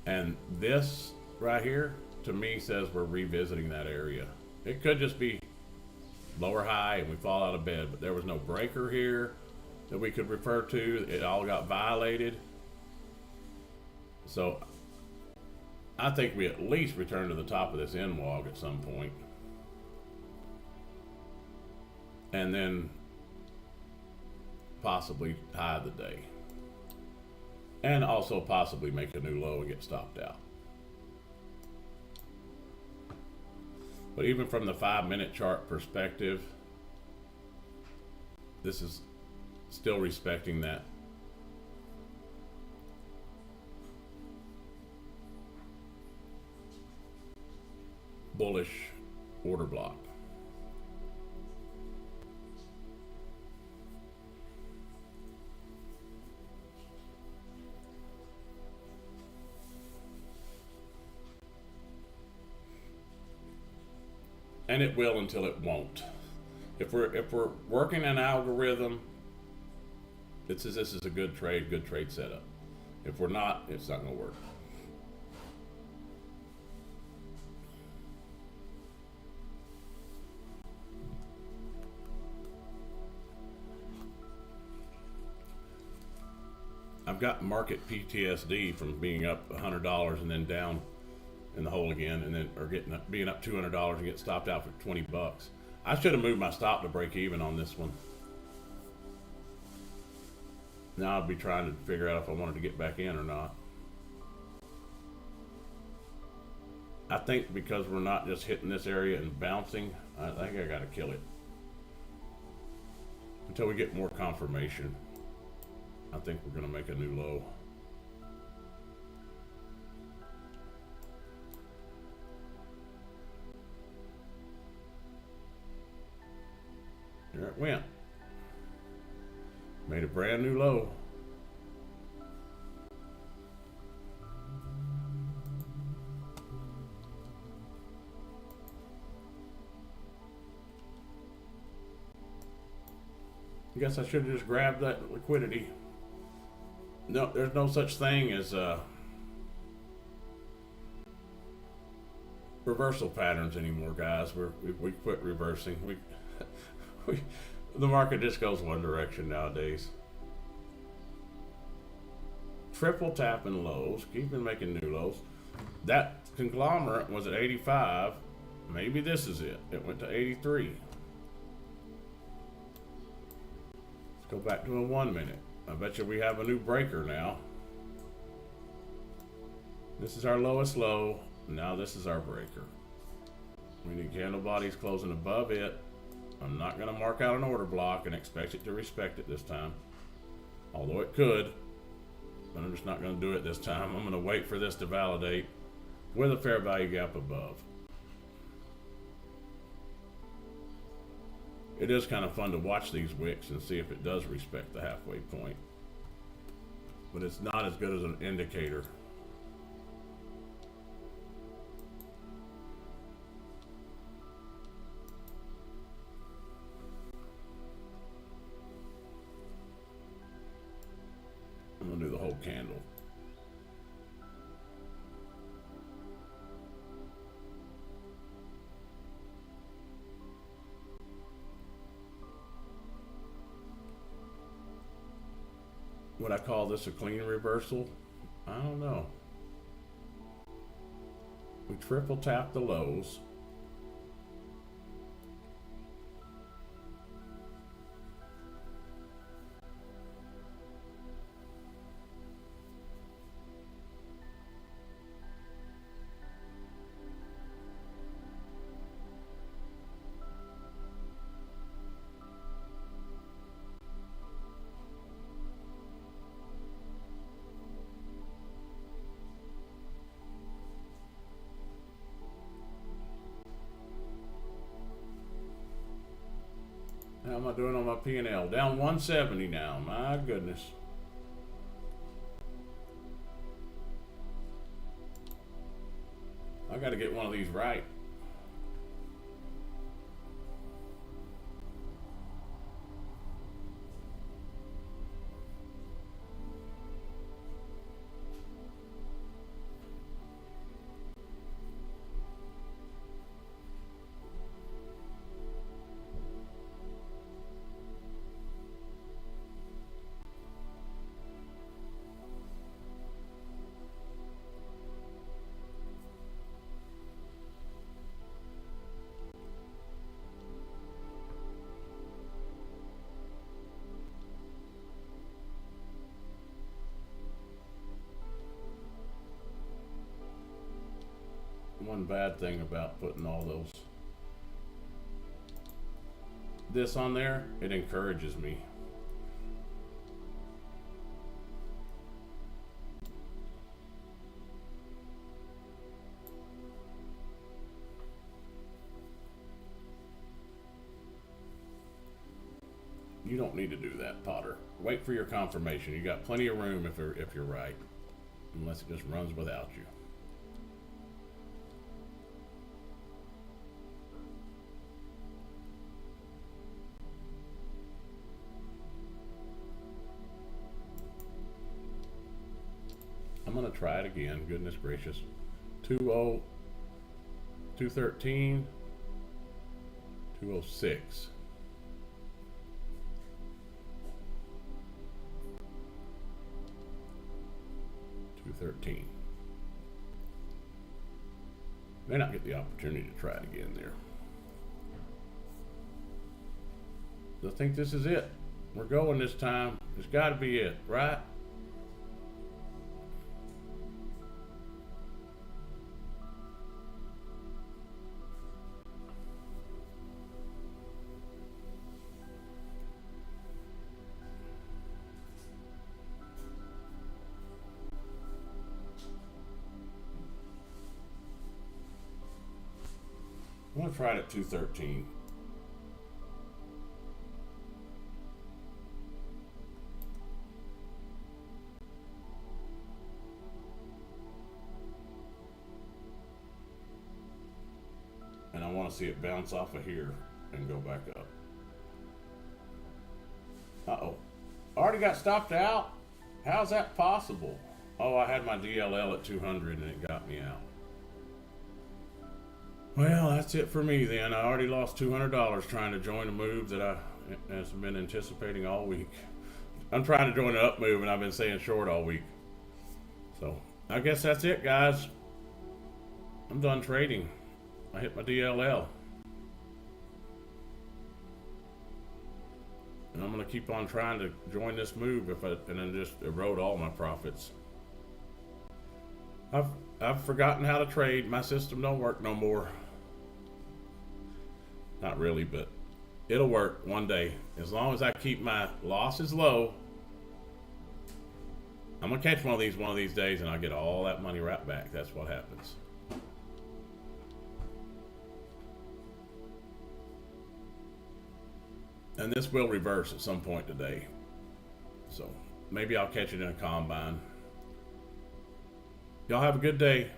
Speaker 1: And this right here, to me, says we're revisiting that area. It could just be lower high and we fall out of bed, but there was no breaker here that we could refer to. It all got violated. So I think we at least return to the top of this NWOG at some point. And then possibly high of the day. And also possibly make a new low and get stopped out. But even from the 5-minute chart perspective, this is still respecting that bullish order block. And it will until it won't. If we're working an algorithm, this is a good trade setup. If we're not, it's not going to work. I've got market PTSD from being up $100 and then down in the hole again, and then being up $200 and get stopped out for 20 bucks. I should have moved my stop to break even on this one. Now I'd be trying to figure out if I wanted to get back in or not. I think because we're not just hitting this area and bouncing, I think I gotta kill it. Until we get more confirmation, I think we're gonna make a new low. There it went. Made a brand new low. I guess I should have just grabbed that liquidity. No, there's no such thing as reversal patterns anymore, guys. We quit reversing. The market just goes one direction nowadays. Triple tapping lows, keeping making new lows. That conglomerate was at 85. Maybe this is it. It went to 83. Let's go back to a 1 minute. I bet you we have a new breaker now. This is our lowest low. Now this is our breaker. We need candle bodies closing above it. I'm not going to mark out an order block and expect it to respect it this time. Although it could. But I'm just not going to do it this time. I'm going to wait for this to validate with a fair value gap above. It is kind of fun to watch these wicks and see if it does respect the halfway point. But it's not as good as an indicator. I'm going to do the whole candle. Would I call this a clean reversal? I don't know. We triple tap the lows. How am I doing on my P&L? Down 170 now. My goodness. I got to get one of these right. One bad thing about putting all this on there, it encourages me. You don't need to do that, Potter. Wait for your confirmation. You got plenty of room if you're right, unless it just runs without you. I'm going to try it again. Goodness gracious. 2-0, 213, 206. May not get the opportunity to try it again there. I think this is it. We're going this time. It's got to be it, right? I'm gonna try it at 213. And I want to see it bounce off of here and go back up. Uh-oh. Already got stopped out? How's that possible? Oh, I had my DLL at 200 and it got me out. Well, that's it for me then. I already lost $200 trying to join a move that I have been anticipating all week. I'm trying to join an up move and I've been saying short all week. So, I guess that's it, guys. I'm done trading. I hit my DLL. And I'm going to keep on trying to join this move and then just erode all my profits. I've forgotten how to trade. My system don't work no more. Not really, but it'll work one day. As long as I keep my losses low, I'm going to catch one of these days and I'll get all that money right back. That's what happens. And this will reverse at some point today. So maybe I'll catch it in a combine. Y'all have a good day.